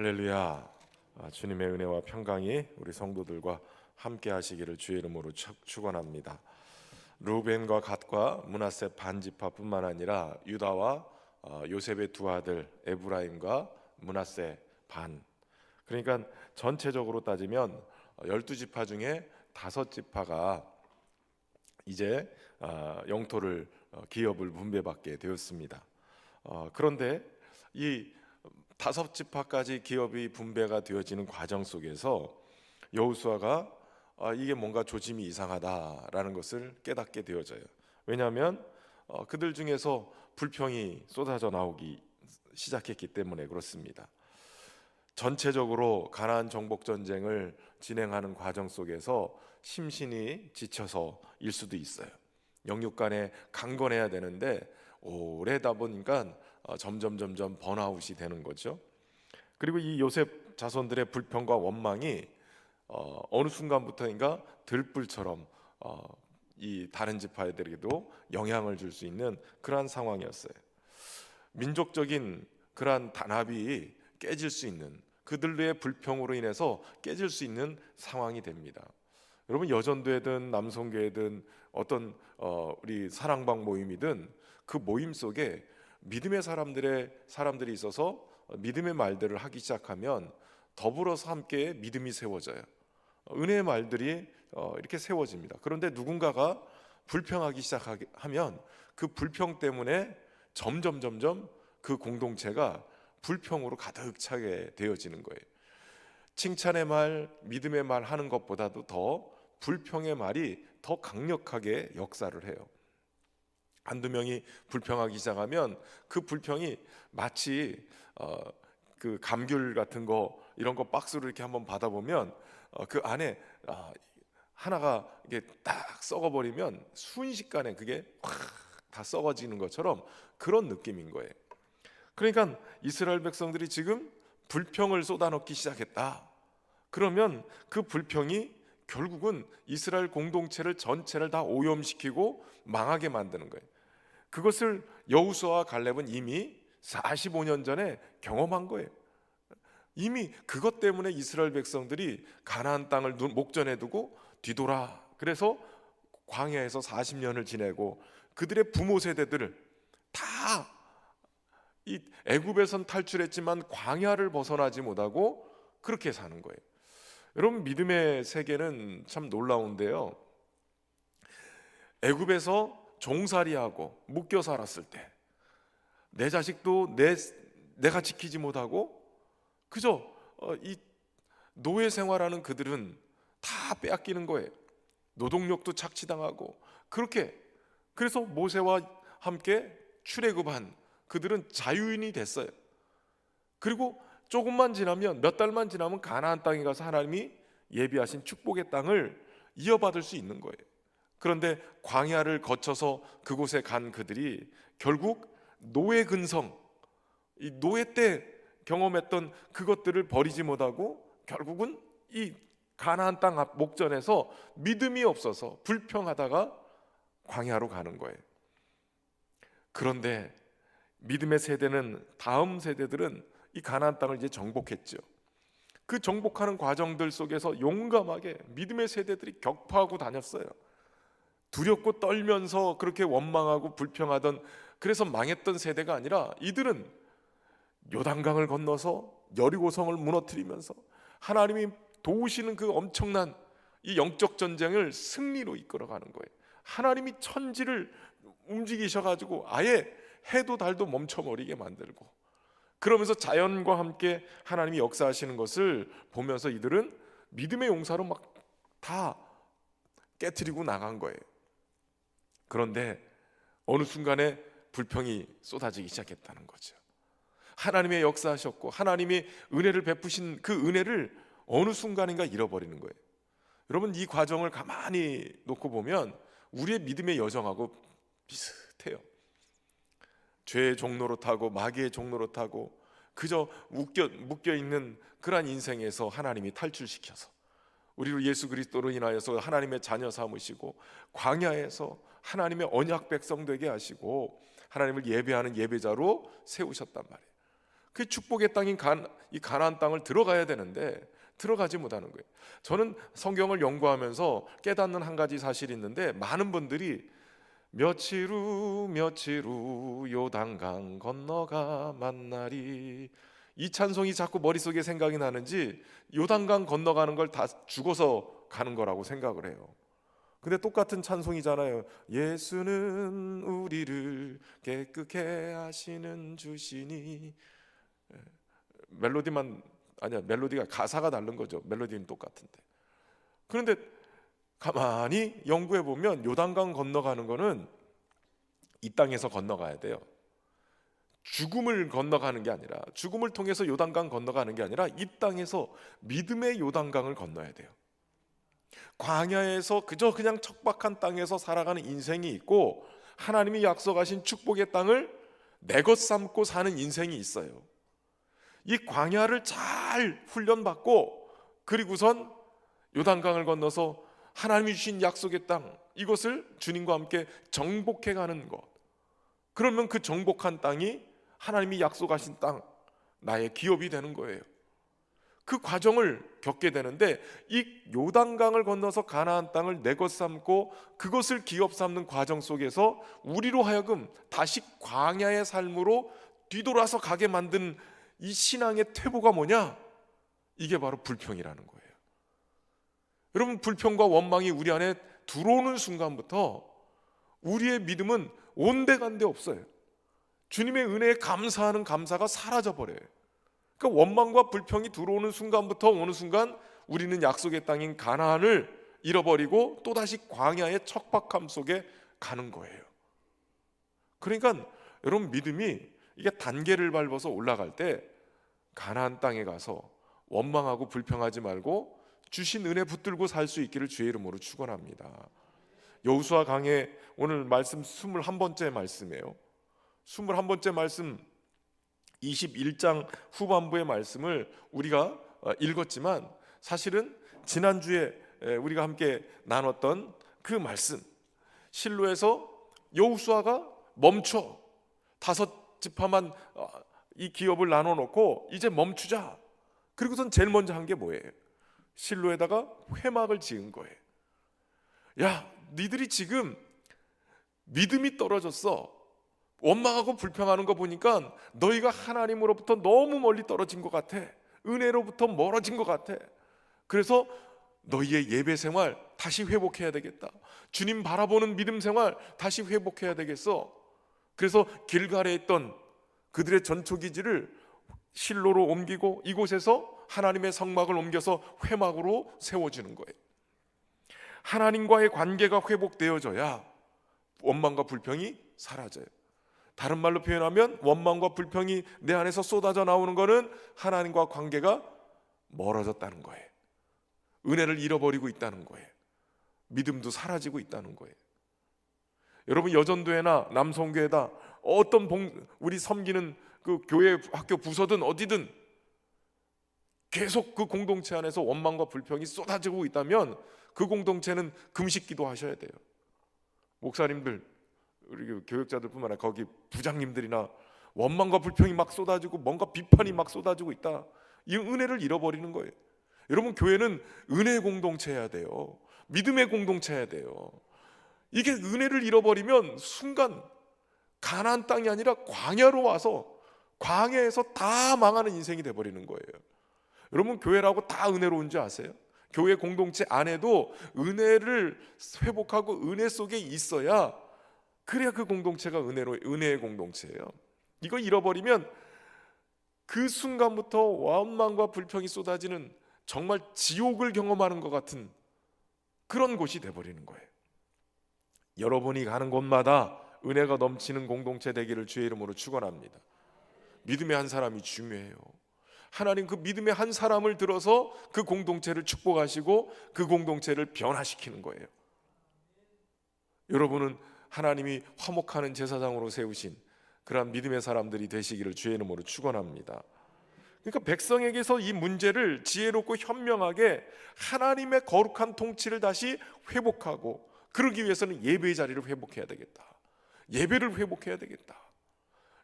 할렐루야. 주님의 은혜와 평강이 우리 성도들과 함께 하시기를 주의 이름으로 축원합니다. 루벤과 갓과 므낫세 반지파뿐만 아니라 유다와 요셉의 두 아들 에브라임과 므낫세 반, 그러니까 전체적으로 따지면 12지파 중에 5지파가 이제 영토를 기업을 분배받게 되었습니다. 그런데 이 5지파까지 기업이 분배가 되어지는 과정 속에서 여호수아가 이게 뭔가 조짐이 이상하다라는 것을 깨닫게 되어져요. 왜냐하면 그들 중에서 불평이 쏟아져 나오기 시작했기 때문에 그렇습니다. 전체적으로 가나안 정복 전쟁을 진행하는 과정 속에서 심신이 지쳐서일 수도 있어요. 영육 간에 강건해야 되는데 오래다 보니까 점점 번아웃이 되는 거죠. 그리고 이 요셉 자손들의 불평과 원망이 어느 순간부터인가 들불처럼 이 다른 지파들에게도 영향을 줄 수 있는 그러한 상황이었어요. 민족적인 그러한 단합이 깨질 수 있는, 그들의 불평으로 인해서 깨질 수 있는 상황이 됩니다. 여러분, 여전도회든 남성교회든 어떤 우리 사랑방 모임이든 그 모임 속에 믿음의 사람들이 있어서 믿음의 말들을 하기 시작하면 더불어서 함께 믿음이 세워져요. 은혜의 말들이 이렇게 세워집니다. 그런데 누군가가 불평하기 시작하면 그 불평 때문에 점점 그 공동체가 불평으로 가득 차게 되어지는 거예요. 칭찬의 말, 믿음의 말 하는 것보다도 더 불평의 말이 더 강력하게 역사를 해요. 한두 명이 불평하기 시작하면 그 불평이 마치 그 감귤 같은 거, 이런 거 박스로 이렇게 한번 받아보면 그 안에 하나가 이게 딱 썩어버리면 순식간에 그게 확 다 썩어지는 것처럼 그런 느낌인 거예요. 그러니까 이스라엘 백성들이 지금 불평을 쏟아넣기 시작했다. 그러면 그 불평이 결국은 이스라엘 공동체를 전체를 다 오염시키고 망하게 만드는 거예요. 그것을 여호수아와 갈렙은 이미 45년 전에 경험한 거예요. 이미 그것 때문에 이스라엘 백성들이 가나안 땅을 목전에 두고 뒤돌아, 그래서 광야에서 40년을 지내고 그들의 부모 세대들을 다 이 애굽에선 탈출했지만 광야를 벗어나지 못하고 그렇게 사는 거예요. 여러분, 믿음의 세계는 참 놀라운데요. 애굽에서 종살이하고 묶여 살았을 때 내 자식도 내가 지키지 못하고 그저 이 노예 생활하는 그들은 다 빼앗기는 거예요. 노동력도 착취당하고 그래서 모세와 함께 출애굽한 그들은 자유인이 됐어요. 그리고 조금만 지나면, 몇 달만 지나면 가나안 땅에 가서 하나님이 예비하신 축복의 땅을 이어받을 수 있는 거예요. 그런데 광야를 거쳐서 그곳에 간 그들이 결국 노예 근성, 이 노예 때 경험했던 그것들을 버리지 못하고 결국은 이 가나안 땅 앞 목전에서 믿음이 없어서 불평하다가 광야로 가는 거예요. 그런데 믿음의 세대는, 다음 세대들은 이 가나안 땅을 이제 정복했죠. 그 정복하는 과정들 속에서 용감하게 믿음의 세대들이 격파하고 다녔어요. 두렵고 떨면서 그렇게 원망하고 불평하던, 그래서 망했던 세대가 아니라 이들은 요단강을 건너서 여리고성을 무너뜨리면서 하나님이 도우시는 그 엄청난 이 영적 전쟁을 승리로 이끌어가는 거예요. 하나님이 천지를 움직이셔가지고 아예 해도 달도 멈춰버리게 만들고, 그러면서 자연과 함께 하나님이 역사하시는 것을 보면서 이들은 믿음의 용사로 막 다 깨트리고 나간 거예요. 그런데 어느 순간에 불평이 쏟아지기 시작했다는 거죠. 하나님의 역사하셨고 하나님이 은혜를 베푸신 그 은혜를 어느 순간인가 잃어버리는 거예요. 여러분, 이 과정을 가만히 놓고 보면 우리의 믿음의 여정하고 비슷해요. 죄의 종로로 타고 마귀의 종로로 타고 그저 묶여있는 그러한 인생에서 하나님이 탈출시켜서 우리를 예수 그리스도로 인하여서 하나님의 자녀 삼으시고 광야에서 하나님의 언약 백성 되게 하시고 하나님을 예배하는 예배자로 세우셨단 말이에요. 그 축복의 땅인 이 가나안 땅을 들어가야 되는데 들어가지 못하는 거예요. 저는 성경을 연구하면서 깨닫는 한 가지 사실이 있는데, 많은 분들이 며칠 후 요단강 건너가 만나리, 이 찬송이 자꾸 머릿속에 생각이 나는지 요단강 건너가는 걸 다 죽어서 가는 거라고 생각을 해요. 근데 똑같은 찬송이잖아요. 예수는 우리를 깨끗게 하시는 주시니. 멜로디만, 아니야, 멜로디가 가사가 다른 거죠. 멜로디는 똑같은데. 그런데 가만히 연구해 보면 요단강 건너가는 거는 이 땅에서 건너가야 돼요. 죽음을 건너가는 게 아니라, 죽음을 통해서 요단강 건너가는 게 아니라 이 땅에서 믿음의 요단강을 건너야 돼요. 광야에서 그저 그냥 척박한 땅에서 살아가는 인생이 있고, 하나님이 약속하신 축복의 땅을 내 것 삼고 사는 인생이 있어요. 이 광야를 잘 훈련받고 그리고선 요단강을 건너서 하나님이 주신 약속의 땅, 이것을 주님과 함께 정복해 가는 것. 그러면 그 정복한 땅이 하나님이 약속하신 땅, 나의 기업이 되는 거예요. 그 과정을 겪게 되는데, 이 요단강을 건너서 가나안 땅을 내 것 삼고 그것을 기업 삼는 과정 속에서 우리로 하여금 다시 광야의 삶으로 뒤돌아서 가게 만든 이 신앙의 퇴보가 뭐냐? 이게 바로 불평이라는 거예요. 여러분, 불평과 원망이 우리 안에 들어오는 순간부터 우리의 믿음은 온데간데 없어요. 주님의 은혜에 감사하는 감사가 사라져 버려요. 그러니까 원망과 불평이 들어오는 순간부터 어느 순간 우리는 약속의 땅인 가나안을 잃어버리고 또다시 광야의 척박함 속에 가는 거예요. 그러니까 여러분, 믿음이 이게 단계를 밟아서 올라갈 때 가나안 땅에 가서 원망하고 불평하지 말고 주신 은혜 붙들고 살 수 있기를 주의 이름으로 축원합니다. 여호수아 강의 오늘 말씀 21번째 말씀이에요. 21번째 말씀, 21장 후반부의 말씀을 우리가 읽었지만, 사실은 지난주에 우리가 함께 나눴던 그 말씀, 실로에서 여호수아가 멈춰, 5지파만 이 기업을 나눠 놓고 이제 멈추자. 그리고선 제일 먼저 한 게 뭐예요? 실로에다가 회막을 지은 거예요. 야, 니들이 지금 믿음이 떨어졌어. 원망하고 불평하는 거 보니까 너희가 하나님으로부터 너무 멀리 떨어진 것 같아. 은혜로부터 멀어진 것 같아. 그래서 너희의 예배 생활 다시 회복해야 되겠다. 주님 바라보는 믿음 생활 다시 회복해야 되겠어. 그래서 길갈에 있던 그들의 전초기지를 실로로 옮기고 이곳에서 하나님의 성막을 옮겨서 회막으로 세워주는 거예요. 하나님과의 관계가 회복되어져야 원망과 불평이 사라져요. 다른 말로 표현하면 원망과 불평이 내 안에서 쏟아져 나오는 것은 하나님과 관계가 멀어졌다는 거예요. 은혜를 잃어버리고 있다는 거예요. 믿음도 사라지고 있다는 거예요. 여러분, 여전도회나 남성교회다, 어떤 우리 섬기는 그 교회 학교 부서든 어디든 계속 그 공동체 안에서 원망과 불평이 쏟아지고 있다면 그 공동체는 금식기도 하셔야 돼요. 목사님들, 우리 교역자들뿐만 아니라 거기 부장님들이나 원망과 불평이 막 쏟아지고 뭔가 비판이 막 쏟아지고 있다, 이 은혜를 잃어버리는 거예요. 여러분, 교회는 은혜의 공동체여야 돼요. 믿음의 공동체여야 돼요. 이게 은혜를 잃어버리면 순간 가나안 땅이 아니라 광야로 와서 광야에서 다 망하는 인생이 돼버리는 거예요. 여러분, 교회라고 다 은혜로운지 아세요? 교회 공동체 안에도 은혜를 회복하고 은혜 속에 있어야, 그래야 그 공동체가 은혜의 공동체예요. 이거 잃어버리면 그 순간부터 원망과 불평이 쏟아지는 정말 지옥을 경험하는 것 같은 그런 곳이 돼버리는 거예요. 여러분이 가는 곳마다 은혜가 넘치는 공동체 되기를 주의 이름으로 축원합니다. 믿음의 한 사람이 중요해요. 하나님 그 믿음의 한 사람을 들어서 그 공동체를 축복하시고 그 공동체를 변화시키는 거예요. 여러분은 하나님이 화목하는 제사장으로 세우신 그러한 믿음의 사람들이 되시기를 주의 이름으로 축원합니다. 그러니까 백성에게서 이 문제를 지혜롭고 현명하게 하나님의 거룩한 통치를 다시 회복하고, 그러기 위해서는 예배의 자리를 회복해야 되겠다. 예배를 회복해야 되겠다.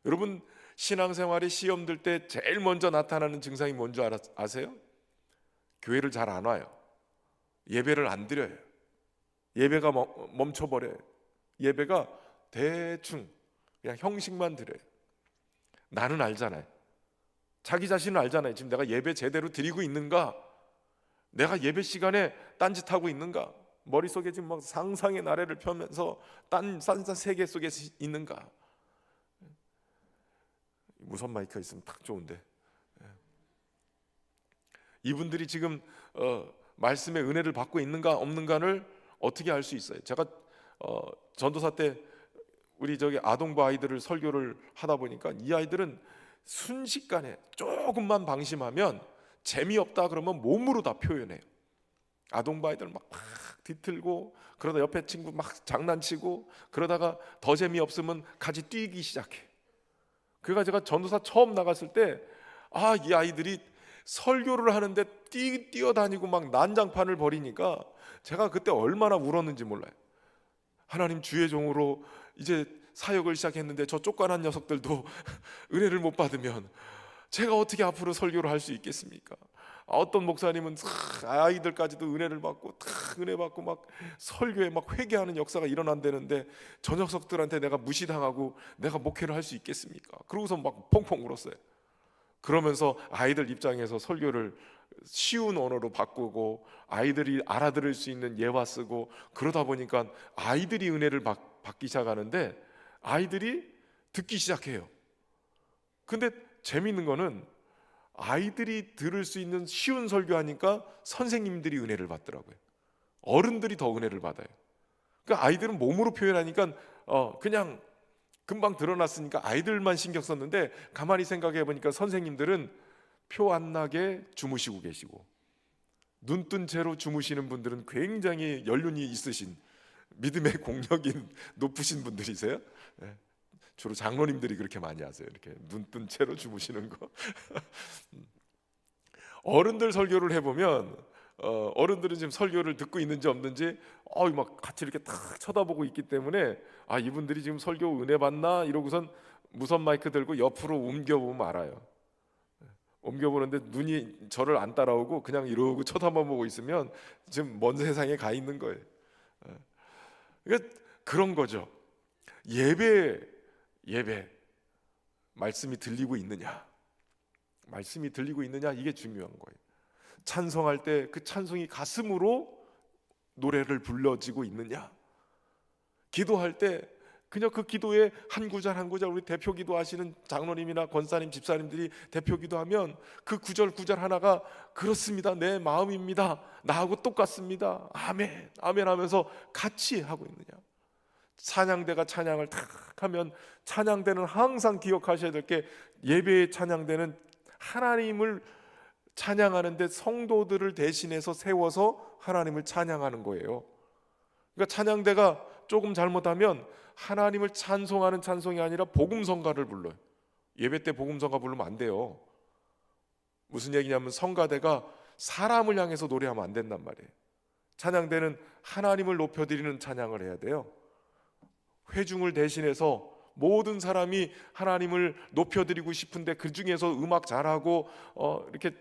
여러분, 신앙생활에 시험 들 때 제일 먼저 나타나는 증상이 뭔지 아세요? 교회를 잘 안 와요. 예배를 안 드려요. 예배가 멈춰버려요. 예배가 대충 그냥 형식만 드려요. 나는 알잖아요. 자기 자신은 알잖아요. 지금 내가 예배 제대로 드리고 있는가? 내가 예배 시간에 딴짓하고 있는가? 머릿속에 지금 막 상상의 나래를 펴면서 딴 세계 속에 있는가? 무선 마이크가 있으면 딱 좋은데. 이분들이 지금 말씀의 은혜를 받고 있는가 없는가를 어떻게 알 수 있어요? 제가 전도사 때 우리 저기 아동부 아이들을 설교를 하다 보니까 이 아이들은 순식간에 조금만 방심하면 재미없다 그러면 몸으로 다 표현해요. 아동부 아이들 막 뒤틀고 그러다 옆에 친구 막 장난치고 그러다가 더 재미없으면 같이 뛰기 시작해. 그러니까 제가 전도사 처음 나갔을 때 이 아이들이 설교를 하는데 뛰어다니고 막 난장판을 벌이니까 제가 그때 얼마나 울었는지 몰라요. 하나님, 주의 종으로 이제 사역을 시작했는데 저 쫓겨난 녀석들도 은혜를 못 받으면 제가 어떻게 앞으로 설교를 할 수 있겠습니까? 어떤 목사님은 아이들까지도 은혜를 받고 은혜 받고 막 설교에 막 회개하는 역사가 일어난다는데 저 녀석들한테 내가 무시당하고 내가 목회를 할 수 있겠습니까? 그러고서 막 펑펑 울었어요. 그러면서 아이들 입장에서 설교를 쉬운 언어로 바꾸고 아이들이 알아들을 수 있는 예화 쓰고 그러다 보니까 아이들이 은혜를 받기 시작하는데 아이들이 듣기 시작해요. 근데 재미있는 거는 아이들이 들을 수 있는 쉬운 설교하니까 선생님들이 은혜를 받더라고요. 어른들이 더 은혜를 받아요. 그러니까 아이들은 몸으로 표현하니까 그냥 금방 드러났으니까 아이들만 신경 썼는데 가만히 생각해 보니까 선생님들은 표 안 나게 주무시고 계시고 눈 뜬 채로 주무시는 분들은 굉장히 연륜이 있으신 믿음의 공력이 높으신 분들이세요. 주로 장로님들이 그렇게 많이 하세요. 이렇게 눈 뜬 채로 주무시는 거. 어른들 설교를 해보면 어른들은 지금 설교를 듣고 있는지 없는지 막 같이 이렇게 탁 쳐다보고 있기 때문에 이분들이 지금 설교 은혜 받나 이러고선 무선 마이크 들고 옆으로 옮겨보면 알아요. 옮겨보는데 눈이 저를 안 따라오고 그냥 이러고 쳐다만 보고 있으면 지금 먼 세상에 가 있는 거예요. 그러니까 그런 거죠. 예배 말씀이 들리고 있느냐, 말씀이 들리고 있느냐, 이게 중요한 거예요. 찬송할 때 그 찬송이 가슴으로 노래를 불러지고 있느냐, 기도할 때 그냥 그 기도에 한 구절 한 구절, 우리 대표 기도하시는 장로님이나 권사님, 집사님들이 대표 기도하면 그 구절 하나가 그렇습니다, 내 마음입니다, 나하고 똑같습니다, 아멘 아멘 하면서 같이 하고 있느냐. 찬양대가 찬양을 탁 하면 찬양대는 항상 기억하셔야 될 게 예배의 찬양대는 하나님을 찬양하는데 성도들을 대신해서 세워서 하나님을 찬양하는 거예요. 그러니까 찬양대가 조금 잘못하면 하나님을 찬송하는 찬송이 아니라 복음성가를 불러요. 예배 때 복음성가 부르면 안 돼요. 무슨 얘기냐면 성가대가 사람을 향해서 노래하면 안 된단 말이에요. 찬양대는 하나님을 높여드리는 찬양을 해야 돼요. 회중을 대신해서 모든 사람이 하나님을 높여드리고 싶은데 그 중에서 음악 잘하고 이렇게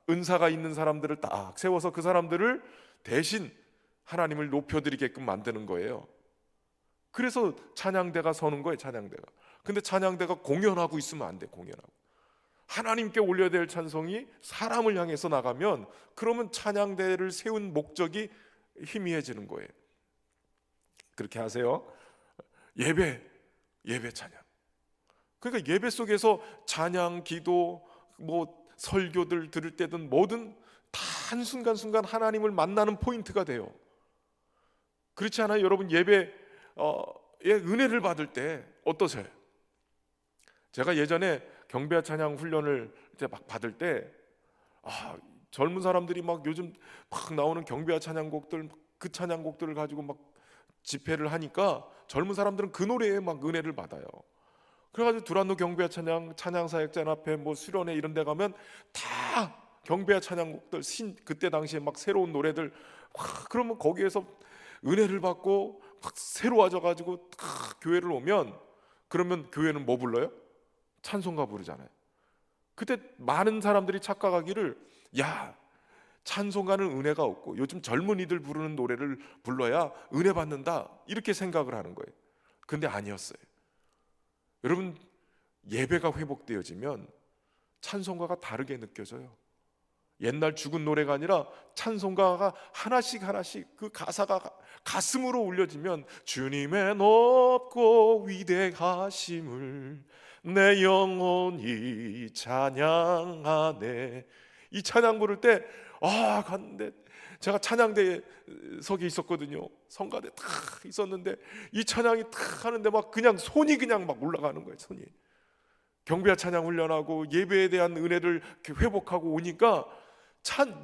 은사가 있는 사람들을 딱 세워서 그 사람들을 대신 하나님을 높여드리게끔 만드는 거예요. 그래서 찬양대가 서는 거예요. 찬양대가. 근데 찬양대가 공연하고 있으면 안 돼. 공연하고 하나님께 올려야 될 찬송이 사람을 향해서 나가면 그러면 찬양대를 세운 목적이 희미해지는 거예요. 그렇게 하세요. 예배 찬양. 그러니까 예배 속에서 찬양, 기도, 설교들 들을 때든 뭐든 다 한순간순간 하나님을 만나는 포인트가 돼요. 그렇지 않아요? 여러분 예배에 은혜를 받을 때 어떠세요? 제가 예전에 경배와 찬양 훈련을 이제 막 받을 때 젊은 사람들이 막 요즘 막 나오는 경배와 찬양곡들, 그 찬양곡들을 가지고 막 집회를 하니까 젊은 사람들은 그 노래에 막 은혜를 받아요. 그래가지고 두란노 경배와 찬양 사역자 앞에 수련회 이런 데 가면 다 경배와 찬양곡들 그때 당시에 막 새로운 노래들 그러면 거기에서 은혜를 받고 막 새로워져 가지고 교회를 오면 그러면 교회는 뭐 불러요? 찬송가 부르잖아요. 그때 많은 사람들이 착각하기를, 야, 찬송가는 은혜가 없고 요즘 젊은이들 부르는 노래를 불러야 은혜 받는다, 이렇게 생각을 하는 거예요. 근데 아니었어요. 여러분, 예배가 회복되어지면 찬송가가 다르게 느껴져요. 옛날 죽은 노래가 아니라 찬송가가 하나씩 하나씩 그 가사가 가슴으로 울려지면, 주님의 높고 위대하심을 내 영혼이 찬양하네. 이 찬양 부를 때, 갔는데 제가 찬양대석에 있었거든요. 성가대 탁 있었는데 이 찬양이 탁 하는데 막 그냥 손이 그냥 막 올라가는 거예요. 손이. 경배와 찬양 훈련하고 예배에 대한 은혜를 이렇게 회복하고 오니까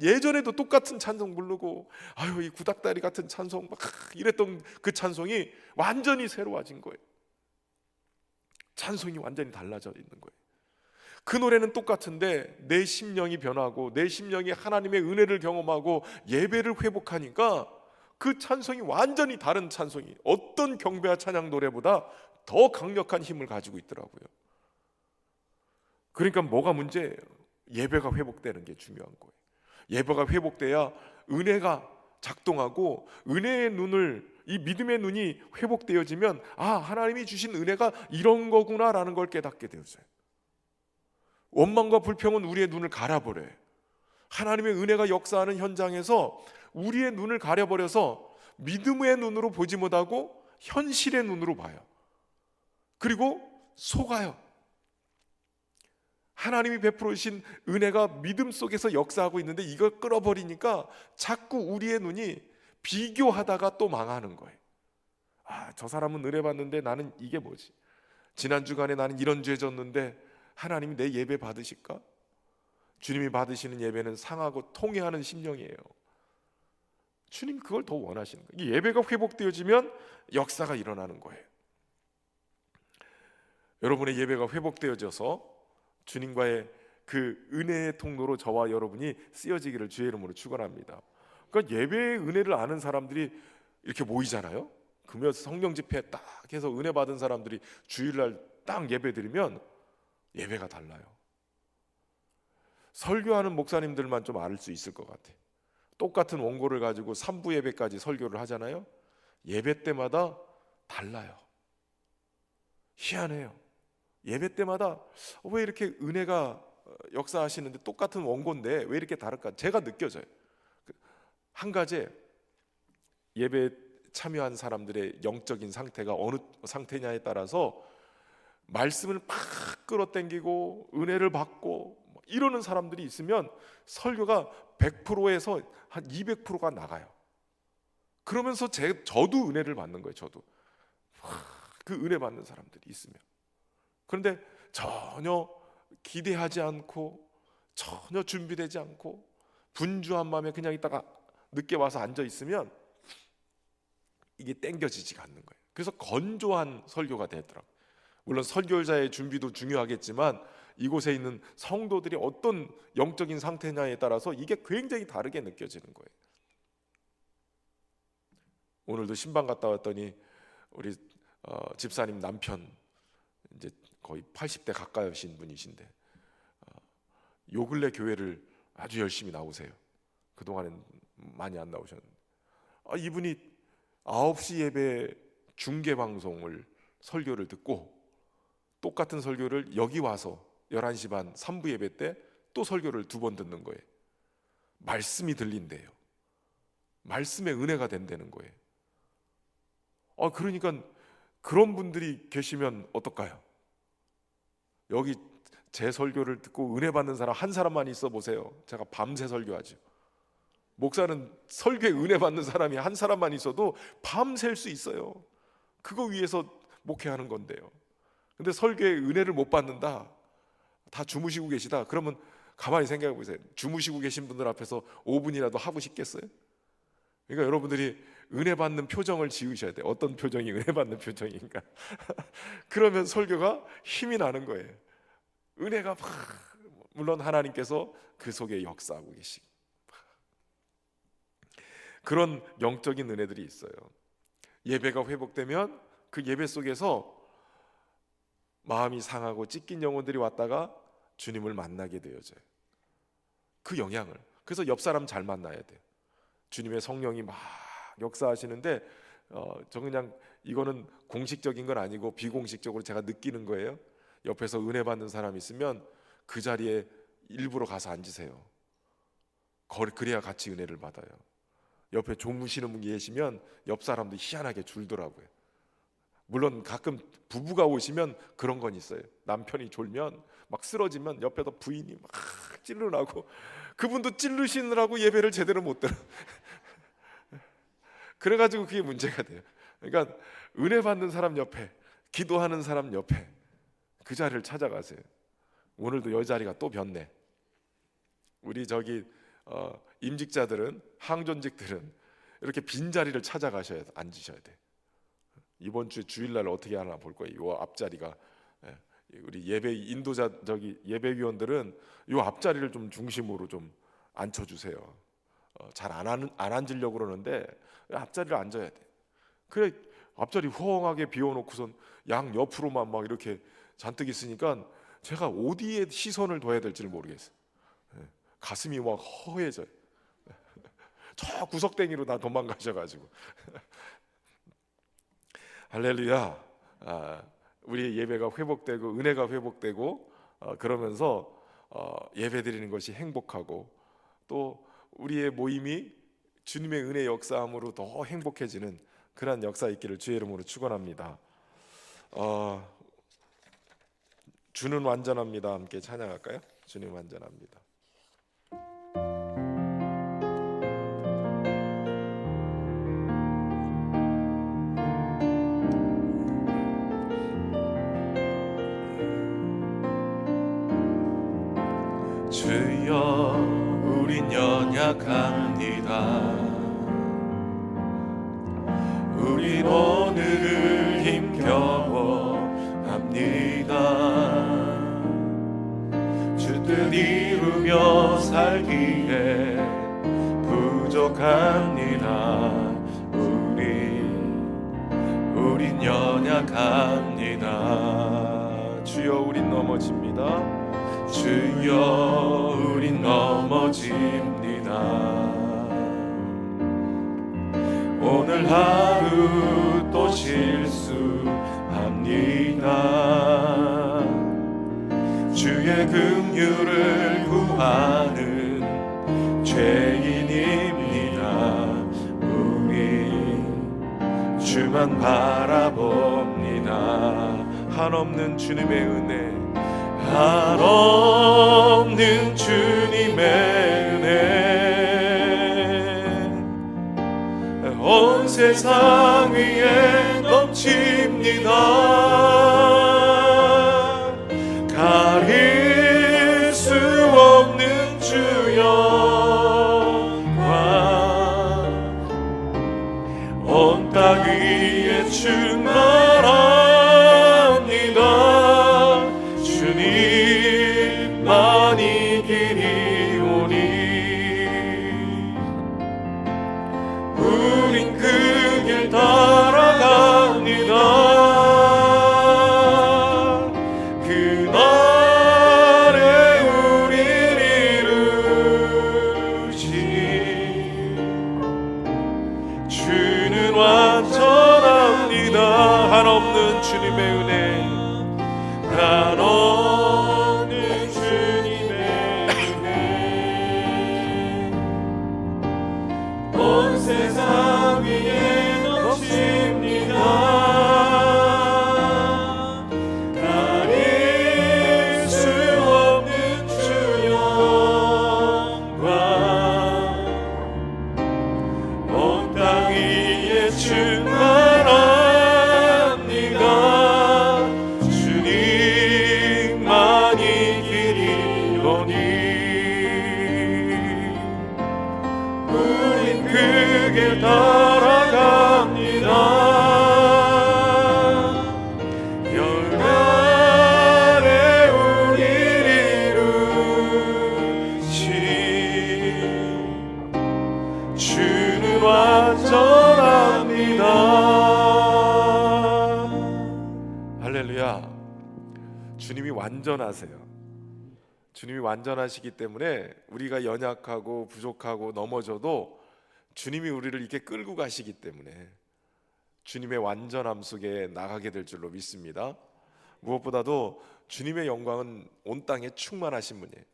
예전에도 똑같은 찬송 부르고 이 구닥다리 같은 찬송 막 이랬던 그 찬송이 완전히 새로워진 거예요. 찬송이 완전히 달라져 있는 거예요. 그 노래는 똑같은데 내 심령이 변하고 내 심령이 하나님의 은혜를 경험하고 예배를 회복하니까 그 찬송이 완전히 다른 찬송이, 어떤 경배와 찬양 노래보다 더 강력한 힘을 가지고 있더라고요. 그러니까 뭐가 문제예요? 예배가 회복되는 게 중요한 거예요. 예배가 회복돼야 은혜가 작동하고, 은혜의 눈을, 이 믿음의 눈이 회복되어지면 하나님이 주신 은혜가 이런 거구나라는 걸 깨닫게 되었어요. 원망과 불평은 우리의 눈을 가려버려요. 하나님의 은혜가 역사하는 현장에서 우리의 눈을 가려버려서 믿음의 눈으로 보지 못하고 현실의 눈으로 봐요. 그리고 속아요. 하나님이 베풀어 주신 은혜가 믿음 속에서 역사하고 있는데 이걸 끌어버리니까 자꾸 우리의 눈이 비교하다가 또 망하는 거예요. 저 사람은 은혜 받는데 나는 이게 뭐지? 지난 주간에 나는 이런 죄 졌는데 하나님이 내 예배 받으실까? 주님이 받으시는 예배는 상하고 통회하는 심령이에요. 주님 그걸 더 원하시는 거예요. 이 예배가 회복되어지면 역사가 일어나는 거예요. 여러분의 예배가 회복되어져서 주님과의 그 은혜의 통로로 저와 여러분이 쓰여지기를 주의 이름으로 축원합니다. 그러니까 예배의 은혜를 아는 사람들이 이렇게 모이잖아요. 그러면 성령 집회 딱 해서 은혜 받은 사람들이 주일날 딱 예배 드리면 예배가 달라요. 설교하는 목사님들만 좀 알 수 있을 것 같아. 똑같은 원고를 가지고 3부 예배까지 설교를 하잖아요. 예배 때마다 달라요. 희한해요. 예배 때마다 왜 이렇게 은혜가 역사하시는데 똑같은 원고인데 왜 이렇게 다를까? 제가 느껴져요. 한 가지, 예배에 참여한 사람들의 영적인 상태가 어느 상태냐에 따라서 말씀을 막 끌어당기고 은혜를 받고 이러는 사람들이 있으면 설교가 100%에서 한 200%가 나가요. 그러면서 저도 은혜를 받는 거예요. 저도 그 은혜 받는 사람들이 있으면. 그런데 전혀 기대하지 않고 전혀 준비되지 않고 분주한 마음에 그냥 있다가 늦게 와서 앉아 있으면 이게 땡겨지지가 않는 거예요. 그래서 건조한 설교가 되더라고요. 물론 설교자의 준비도 중요하겠지만 이곳에 있는 성도들이 어떤 영적인 상태냐에 따라서 이게 굉장히 다르게 느껴지는 거예요. 오늘도 신방 갔다 왔더니 우리 집사님 남편, 이제 거의 80대 가까이신 분이신데 요 근래 교회를 아주 열심히 나오세요. 그동안엔 많이 안 나오셨는데 이분이 9시 예배 중계방송을 설교를 듣고 똑같은 설교를 여기 와서 11시 반 3부 예배 때 또 설교를 2번 듣는 거예요. 말씀이 들린대요. 말씀의 은혜가 된다는 거예요. 그러니까 그런 분들이 계시면 어떨까요? 여기 제 설교를 듣고 은혜 받는 사람 한 사람만 있어 보세요. 제가 밤새 설교하죠. 목사는 설교에 은혜 받는 사람이 한 사람만 있어도 밤샐 수 있어요. 그거 위해서 목회하는 건데요. 근데 설교에 은혜를 못 받는다, 다 주무시고 계시다, 그러면 가만히 생각해 보세요. 주무시고 계신 분들 앞에서 5분이라도 하고 싶겠어요? 그러니까 여러분들이 은혜 받는 표정을 지으셔야 돼요. 어떤 표정이 은혜 받는 표정인가? 그러면 설교가 힘이 나는 거예요. 은혜가 물론 하나님께서 그 속에 역사하고 계시고 그런 영적인 은혜들이 있어요. 예배가 회복되면 그 예배 속에서 마음이 상하고 찢긴 영혼들이 왔다가 주님을 만나게 되어져요. 그 영향을. 그래서 옆 사람 잘 만나야 돼요. 주님의 성령이 막 역사하시는데 저 그냥 이거는 공식적인 건 아니고 비공식적으로 제가 느끼는 거예요. 옆에서 은혜 받는 사람 있으면 그 자리에 일부러 가서 앉으세요. 그래야 같이 은혜를 받아요. 옆에 조무시는 분이 계시면 옆 사람도 희한하게 줄더라고요. 물론 가끔 부부가 오시면 그런 건 있어요. 남편이 졸면 막 쓰러지면 옆에서 부인이 막 찔르라고, 그분도 찔르시느라고 예배를 제대로 못 들어. 그래가지고 그게 문제가 돼요. 그러니까 은혜 받는 사람 옆에, 기도하는 사람 옆에 그 자리를 찾아가세요. 오늘도 여 자리가 또 변네. 우리 저기 임직자들은, 항존직들은 이렇게 빈 자리를 찾아가셔야 앉으셔야 돼. 이번 주에 주일날 어떻게 하나 볼 거예요. 요 앞자리가, 우리 예배 인도자 저기 예배위원들은 요 앞자리를 좀 중심으로 좀 앉혀주세요. 잘 안 앉으려고 그러는데 앞자리를 앉아야 돼. 그래 앞자리 허황하게 비워놓고선 양 옆으로만 막 이렇게 잔뜩 있으니까 제가 어디에 시선을 둬야 될지를 모르겠어요. 가슴이 막 허해져요. 저 구석탱이로 다 도망가셔가지고. 할렐루야. 우리의 예배가 회복되고 은혜가 회복되고 그러면서 예배 드리는 것이 행복하고, 또 우리의 모임이 주님의 은혜 역사함으로 더 행복해지는 그런 역사 있기를 주의 이름으로 축원합니다. 주는 완전합니다. 함께 찬양할까요? 주님 완전합니다. 주여 우린 연약합니다. 우린 오늘을 힘겨워합니다. 주 뜻 이루며 살기에 부족합니다. 우린 연약합니다. 주여 우린 넘어집니다. 주여 우린 넘어집니다. 오늘 하루 또 실수합니다. 주의 긍휼을 구하는 죄인입니다. 우린 주만 바라봅니다. 한없는 주님의 은혜, 한없는 주님의 은혜 온 세상 위에 넘칩니다. 가릴 수 없는 주 영광 온 땅 위에 충만합니다. 주님만이 길이오니 우린 그 길 따라갑니다. 주님이 완전하세요. 주님이 완전하시기 때문에 우리가 연약하고 부족하고 넘어져도 주님이 우리를 이렇게 끌고 가시기 때문에 주님의 완전함 속에 나가게 될 줄로 믿습니다. 무엇보다도 주님의 영광은 온 땅에 충만하신 분이에요.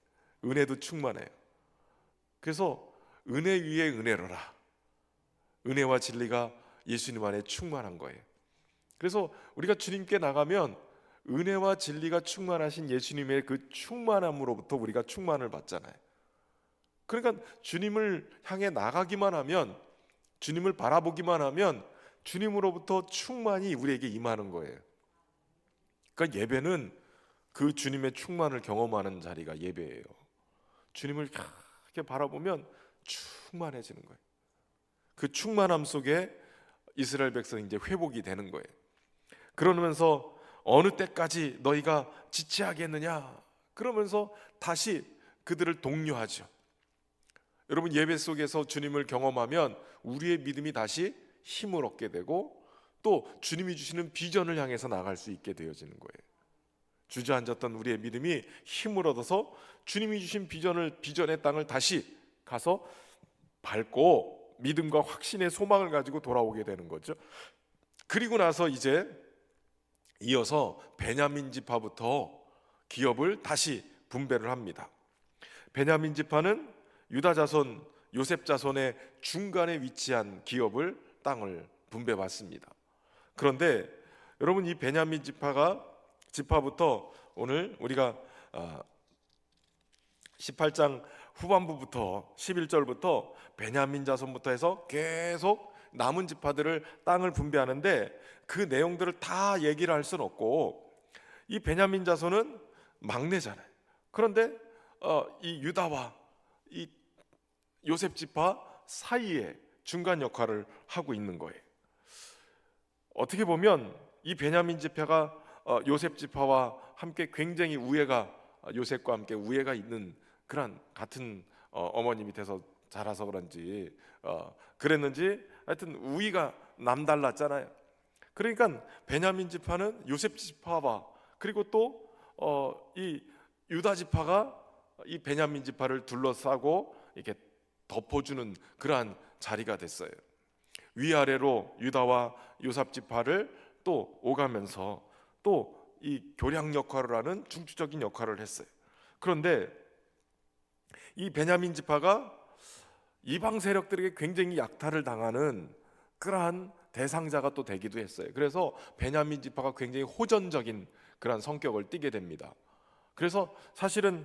은혜도 충만해요. 그래서 은혜 위에 은혜로라. 은혜와 진리가 예수님 안에 충만한 거예요. 그래서 우리가 주님께 나가면 은혜와 진리가 충만하신 예수님의 그 충만함으로부터 우리가 충만을 받잖아요. 그러니까 주님을 향해 나가기만 하면, 주님을 바라보기만 하면 주님으로부터 충만이 우리에게 임하는 거예요. 그러니까 예배는 그 주님의 충만을 경험하는 자리가 예배예요. 주님을 이렇게 바라보면 충만해지는 거예요. 그 충만함 속에 이스라엘 백성이 이제 회복이 되는 거예요. 그러면서 어느 때까지 너희가 지체하겠느냐, 그러면서 다시 그들을 독려하죠. 여러분, 예배 속에서 주님을 경험하면 우리의 믿음이 다시 힘을 얻게 되고 또 주님이 주시는 비전을 향해서 나갈 수 있게 되어지는 거예요. 주저앉았던 우리의 믿음이 힘을 얻어서 주님이 주신 비전의 땅을 다시 가서 밟고 믿음과 확신의 소망을 가지고 돌아오게 되는 거죠. 그리고 나서 이제 이어서 베냐민 지파부터 기업을 다시 분배를 합니다. 베냐민 지파는 유다 자손, 요셉 자손의 중간에 위치한 기업을, 땅을 분배받습니다. 그런데 여러분, 이 베냐민 지파부터 오늘 우리가 18장 후반부부터 11절부터 베냐민 자손부터 해서 계속 남은 지파들을 땅을 분배하는데 그 내용들을 다 얘기를 할 수는 없고, 이 베냐민 자손은 막내잖아요. 그런데 이 유다와 이 요셉 지파 사이에 중간 역할을 하고 있는 거예요. 어떻게 보면 이 베냐민 지파가 요셉 지파와 함께 굉장히 우애가, 요셉과 함께 우애가 있는 그런 같은 어머니 밑에서 자라서 그런지 그랬는지 하여튼 우위가 남달랐잖아요. 그러니까 베냐민 지파는 요셉 지파와 그리고 또 이 유다 지파가 이 베냐민 지파를 둘러싸고 이렇게 덮어주는 그러한 자리가 됐어요. 위아래로 유다와 요셉 지파를 또 오가면서 또 이 교량 역할을 하는 중추적인 역할을 했어요. 그런데 이 베냐민 지파가 이방 세력들에게 굉장히 약탈을 당하는 그러한 대상자가 또 되기도 했어요. 그래서 베냐민 지파가 굉장히 호전적인 그러한 성격을 띠게 됩니다. 그래서 사실은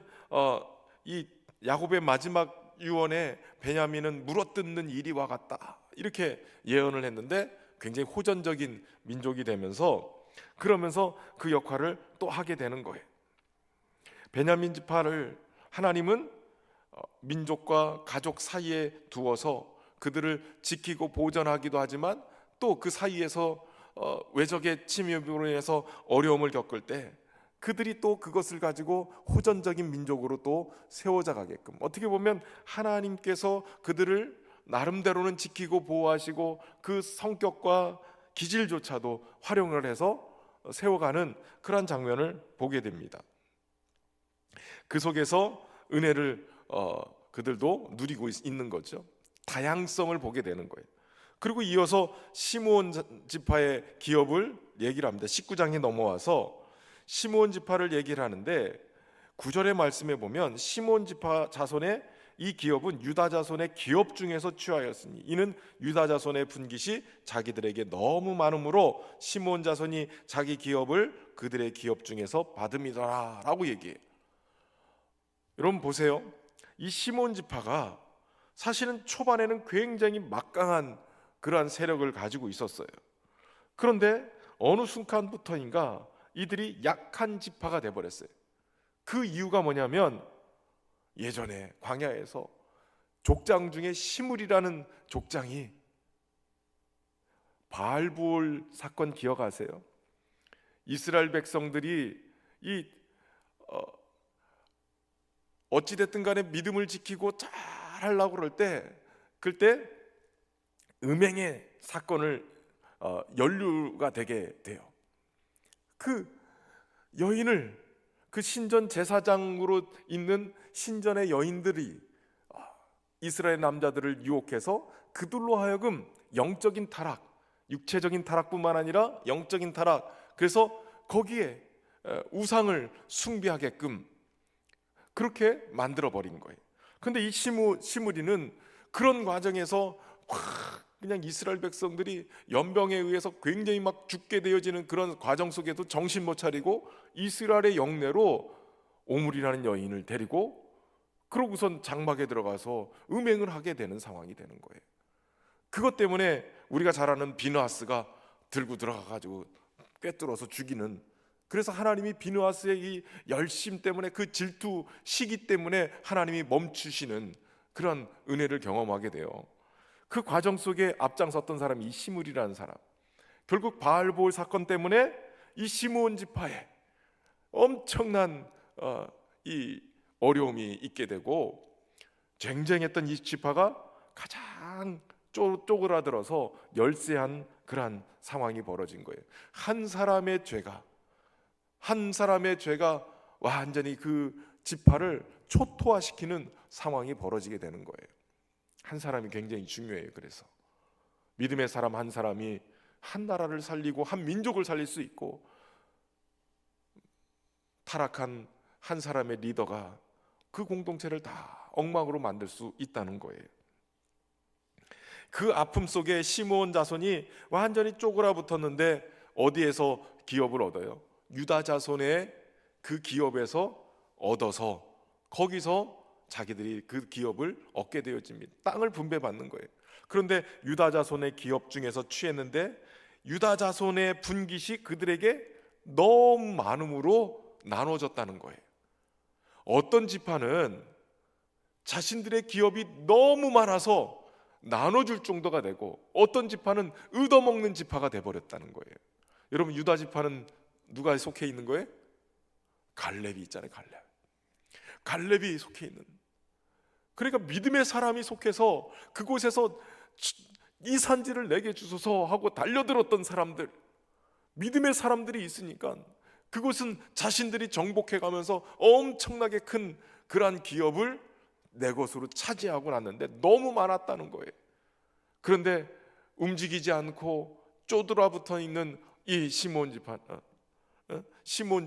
이 야곱의 마지막 유언에 베냐민은 물어뜯는 이리와 같다, 이렇게 예언을 했는데 굉장히 호전적인 민족이 되면서, 그러면서 그 역할을 또 하게 되는 거예요. 베냐민 지파를 하나님은 민족과 가족 사이에 두어서 그들을 지키고 보전하기도 하지만 또 그 사이에서 외적의 침입으로 인해서 어려움을 겪을 때 그들이 또 그것을 가지고 호전적인 민족으로 또 세워져 가게끔, 어떻게 보면 하나님께서 그들을 나름대로는 지키고 보호하시고 그 성격과 기질조차도 활용을 해서 세워가는 그런 장면을 보게 됩니다. 그 속에서 은혜를 그들도 누리고 있는 거죠. 다양성을 보게 되는 거예요. 그리고 이어서 시므온 지파의 기업을 얘기를 합니다. 19장에 넘어와서 시므온 지파를 얘기를 하는데 9절의 말씀에 보면 시므온 지파 자손의 이 기업은 유다 자손의 기업 중에서 취하였으니 이는 유다 자손의 분깃이 자기들에게 너무 많으므로 시므온 자손이 자기 기업을 그들의 기업 중에서 받음이더라 라고 얘기해요. 여러분 보세요. 이 시므온 지파가 사실은 초반에는 굉장히 막강한 그러한 세력을 가지고 있었어요. 그런데 어느 순간부터인가 이들이 약한 지파가 돼버렸어요. 그 이유가 뭐냐면 예전에 광야에서 족장 중에 시므리라는 족장이, 바알부올 사건 기억하세요? 이스라엘 백성들이 이 어찌됐든 간에 믿음을 지키고 잘 하려고 그럴 때, 그때 음행의 사건을 연루가 되게 돼요. 그 여인을 그 신전 제사장으로 있는 신전의 여인들이 이스라엘 남자들을 유혹해서 그들로 하여금 영적인 타락, 육체적인 타락뿐만 아니라 영적인 타락, 그래서 거기에 우상을 숭배하게끔 그렇게 만들어 버린 거예요. 그런데 이 시므리는 그런 과정에서 그냥 이스라엘 백성들이 연병에 의해서 굉장히 막 죽게 되어지는 그런 과정 속에도 정신 못 차리고 이스라엘의 영내로 오므리라는 여인을 데리고 그러고선 장막에 들어가서 음행을 하게 되는 상황이 되는 거예요. 그것 때문에 우리가 잘 아는 비느하스가 들고 들어가가지고 꿰뚫어서 죽이는, 그래서 하나님이 비느하스의 이 열심 때문에, 그 질투 시기 때문에 하나님이 멈추시는 그런 은혜를 경험하게 돼요. 그 과정 속에 앞장섰던 사람이 이 시므리라는 사람, 결국 바알볼 사건 때문에 이 시므온 지파에 엄청난 이 어려움이 있게 되고, 쟁쟁했던 이 지파가 가장 쪼그라들어서 열세한 그러한 상황이 벌어진 거예요. 한 사람의 죄가 완전히 그 지파를 초토화시키는 상황이 벌어지게 되는 거예요. 한 사람이 굉장히 중요해요. 그래서 믿음의 사람 한 사람이 한 나라를 살리고 한 민족을 살릴 수 있고, 타락한 한 사람의 리더가 그 공동체를 다 엉망으로 만들 수 있다는 거예요. 그 아픔 속에 시므온 자손이 완전히 쪼그라붙었는데 어디에서 기업을 얻어요? 유다 자손의 그 기업에서 얻어서 거기서 자기들이 그 기업을 얻게 되어집니다. 땅을 분배받는 거예요. 그런데 유다 자손의 기업 중에서 취했는데 유다 자손의 분깃이 그들에게 너무 많음으로 나눠졌다는 거예요. 어떤 지파는 자신들의 기업이 너무 많아서 나눠줄 정도가 되고, 어떤 지파는 얻어먹는 지파가 돼버렸다는 거예요. 여러분, 유다 지파는 누가 속해 있는 거예요? 갈렙이 있잖아요. 갈렙이 속해 있는, 그러니까 믿음의 사람이 속해서 그곳에서 이 산지를 내게 주소서 하고 달려들었던 사람들, 믿음의 사람들이 있으니까 그곳은 자신들이 정복해가면서 엄청나게 큰 그러한 기업을 내 것으로 차지하고 났는데 너무 많았다는 거예요. 그런데 움직이지 않고 쪼들어붙어 있는 이 시므온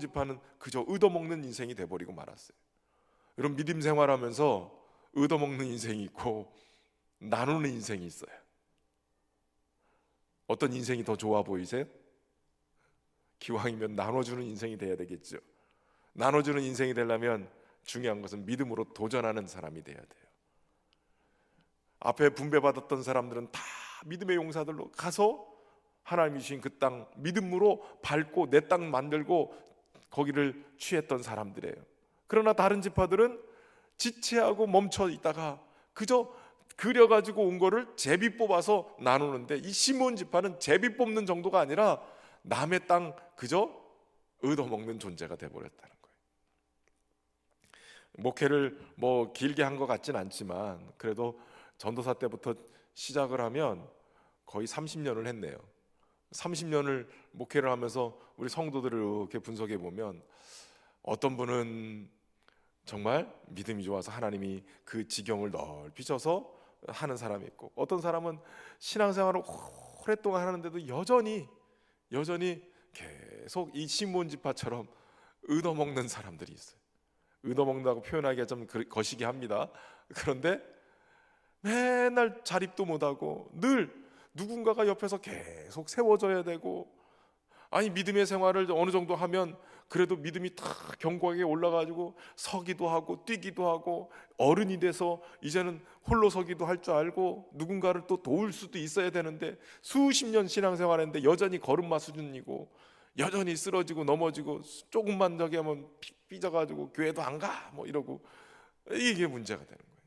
지파는 그저 얻어먹는 인생이 돼버리고 말았어요. 여러분, 믿음 생활하면서 얻어먹는 인생이 있고 나누는 인생이 있어요. 어떤 인생이 더 좋아 보이세요? 기왕이면 나눠주는 인생이 돼야 되겠죠. 나눠주는 인생이 되려면 중요한 것은 믿음으로 도전하는 사람이 돼야 돼요. 앞에 분배받았던 사람들은 다 믿음의 용사들로 가서 하나님이 주신 그 땅 믿음으로 밟고 내 땅 만들고 거기를 취했던 사람들이에요. 그러나 다른 지파들은 지체하고 멈춰 있다가 그저 그려가지고 온 거를 제비 뽑아서 나누는데, 이 시므온 지파는 제비 뽑는 정도가 아니라 남의 땅 그저 얻어먹는 존재가 돼버렸다는 거예요. 목회를 뭐 길게 한 것 같진 않지만 그래도 전도사 때부터 시작을 하면 거의 30년을 했네요. 30년을 목회를 하면서 우리 성도들을 이렇게 분석해 보면 어떤 분은 정말 믿음이 좋아서 하나님이 그 지경을 넓히 줘서 하는 사람이 있고, 어떤 사람은 신앙생활을 오랫동안 하는데도 여전히 계속 이 시므온 지파처럼 얻어먹는 사람들이 있어요. 얻어먹는다고 표현하기가 좀 거시기 합니다. 그런데 맨날 자립도 못하고 늘 누군가가 옆에서 계속 세워줘야 되고, 아니 믿음의 생활을 어느 정도 하면 그래도 믿음이 다 견고하게 올라가지고 서기도 하고 뛰기도 하고 어른이 돼서 이제는 홀로 서기도 할 줄 알고 누군가를 또 도울 수도 있어야 되는데, 수십 년 신앙생활했는데 여전히 걸음마 수준이고 여전히 쓰러지고 넘어지고 조금만 저기 하면 삐져가지고 교회도 안 가 뭐 이러고, 이게 문제가 되는 거예요.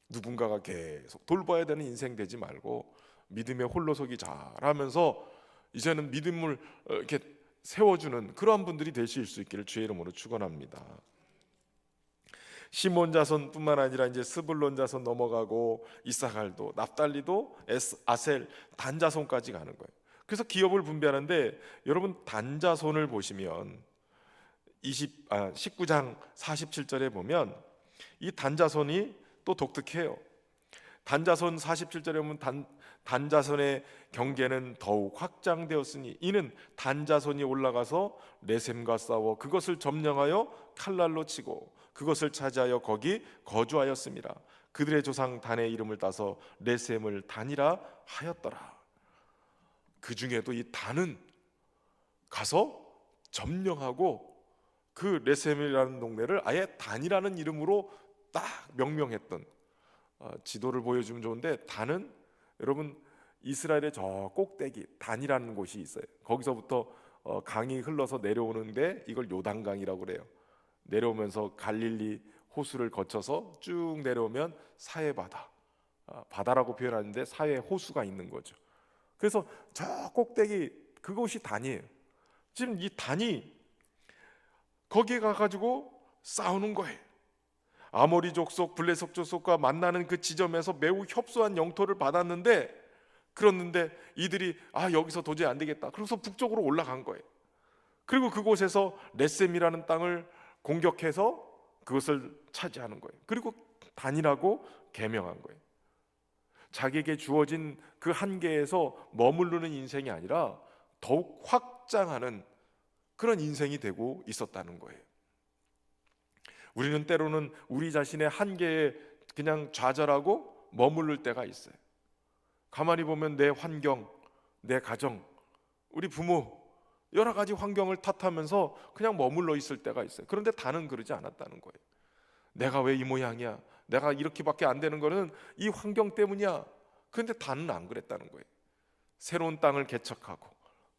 누군가가 계속 돌봐야 되는 인생 되지 말고 믿음의 홀로서기 잘하면서 이제는 믿음을 이렇게 세워주는 그러한 분들이 되실 수 있기를 주의 이름으로 축원합니다. 시몬 자손뿐만 아니라 이제 스불론 자손 넘어가고 이사갈도 납달리도 아셀 단 자손까지 가는 거예요. 그래서 기업을 분배하는데 여러분, 단 자손을 보시면 19장 47절에 보면 이 단자손이 또 독특해요. 단자손 47절에 보면 단자손의 경계는 더욱 확장되었으니 이는 단자손이 올라가서 레셈과 싸워 그것을 점령하여 칼날로 치고 그것을 차지하여 거기 거주하였습니다. 그들의 조상 단의 이름을 따서 레셈을 단이라 하였더라. 그 중에도 이 단은 가서 점령하고 그 레셈이라는 동네를 아예 단이라는 이름으로 딱 명명했던, 지도를 보여주면 좋은데 단은 여러분 이스라엘의 저 꼭대기 단이라는 곳이 있어요. 거기서부터 강이 흘러서 내려오는데 이걸 요단강이라고 그래요. 내려오면서 갈릴리 호수를 거쳐서 쭉 내려오면 사해바다, 바다라고 표현하는데 사해 호수가 있는 거죠. 그래서 저 꼭대기 그곳이 단이에요. 지금 이 단이 거기에 가가지고 싸우는 거예요. 아모리 족속, 블레석 족속과 만나는 그 지점에서 매우 협소한 영토를 받았는데, 그랬는데 이들이 여기서 도저히 안 되겠다. 그래서 북쪽으로 올라간 거예요. 그리고 그곳에서 레셈이라는 땅을 공격해서 그것을 차지하는 거예요. 그리고 단이라고 개명한 거예요. 자기에게 주어진 그 한계에서 머무르는 인생이 아니라 더욱 확장하는 그런 인생이 되고 있었다는 거예요. 우리는 때로는 우리 자신의 한계에 그냥 좌절하고 머무를 때가 있어요. 가만히 보면 내 환경, 내 가정, 우리 부모 여러 가지 환경을 탓하면서 그냥 머물러 있을 때가 있어요. 그런데 단은 그러지 않았다는 거예요. 내가 왜 이 모양이야? 내가 이렇게밖에 안 되는 거는 이 환경 때문이야. 그런데 단은 안 그랬다는 거예요. 새로운 땅을 개척하고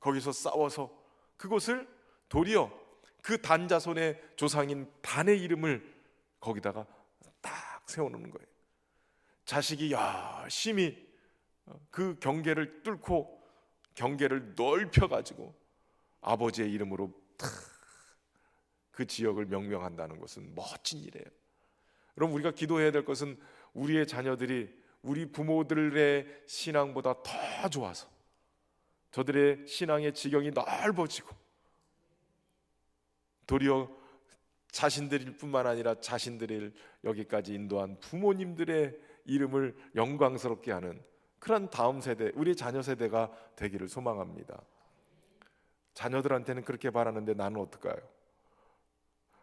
거기서 싸워서 그곳을 도리어 그 단자손의 조상인 단의 이름을 거기다가 딱 세워놓는 거예요. 자식이 열심히 그 경계를 뚫고 경계를 넓혀가지고 아버지의 이름으로 그 지역을 명명한다는 것은 멋진 일이에요. 그럼 우리가 기도해야 될 것은 우리의 자녀들이 우리 부모들의 신앙보다 더 좋아서 저들의 신앙의 지경이 넓어지고 도리어 자신들일 뿐만 아니라 자신들을 여기까지 인도한 부모님들의 이름을 영광스럽게 하는 그런 다음 세대, 우리 자녀 세대가 되기를 소망합니다. 자녀들한테는 그렇게 바라는데 나는 어떨까요?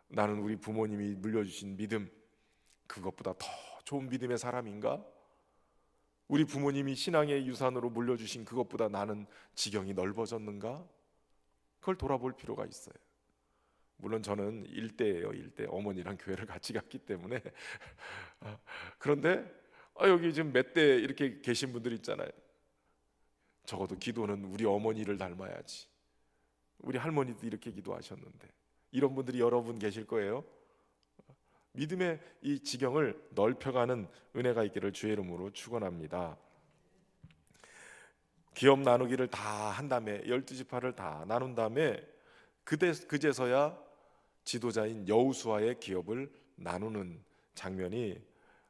나는 우리 부모님이 물려주신 믿음, 그것보다 더 좋은 믿음의 사람인가? 우리 부모님이 신앙의 유산으로 물려주신 그것보다 나는 지경이 넓어졌는가? 그걸 돌아볼 필요가 있어요. 물론 저는 일대예요. 일대. 어머니랑 교회를 같이 갔기 때문에. 그런데 여기 지금 몇 대 이렇게 계신 분들 있잖아요. 적어도 기도는 우리 어머니를 닮아야지. 우리 할머니도 이렇게 기도하셨는데 이런 분들이 여러분 계실 거예요. 믿음의 이 지경을 넓혀가는 은혜가 있기를 주의 이름으로 축원합니다. 기업 나누기를 다 한 다음에 12지파를 다 나눈 다음에 그제서야 지도자인 여호수아의 기업을 나누는 장면이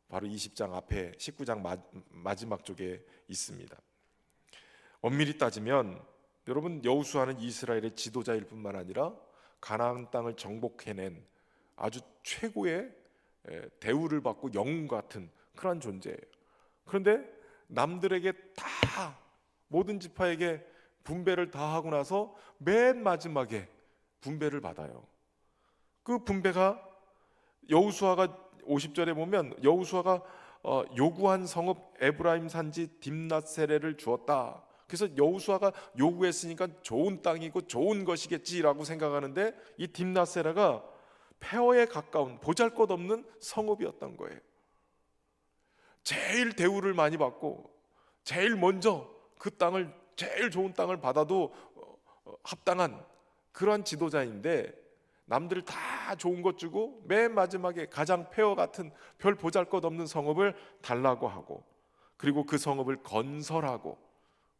바로 20장 앞에 19장 마지막 쪽에 있습니다. 엄밀히 따지면 여러분 여호수아는 이스라엘의 지도자일 뿐만 아니라 가나안 땅을 정복해낸 아주 최고의 대우를 받고 영웅 같은 그런 존재예요. 그런데 남들에게 다 모든 지파에게 분배를 다 하고 나서 맨 마지막에 분배를 받아요. 그 분배가 여호수아가 50절에 보면 여호수아가 요구한 성읍 에브라임 산지 딥낫세레를 주었다. 그래서 여호수아가 요구했으니까 좋은 땅이고 좋은 것이겠지라고 생각하는데 이 딥낫세레가 폐허에 가까운 보잘것없는 성읍이었던 거예요. 제일 대우를 많이 받고 제일 먼저 그 땅을 제일 좋은 땅을 받아도 합당한 그러한 지도자인데 남들 다 좋은 것 주고 맨 마지막에 가장 폐허 같은 별 보잘것없는 성읍을 달라고 하고 그리고 그 성읍을 건설하고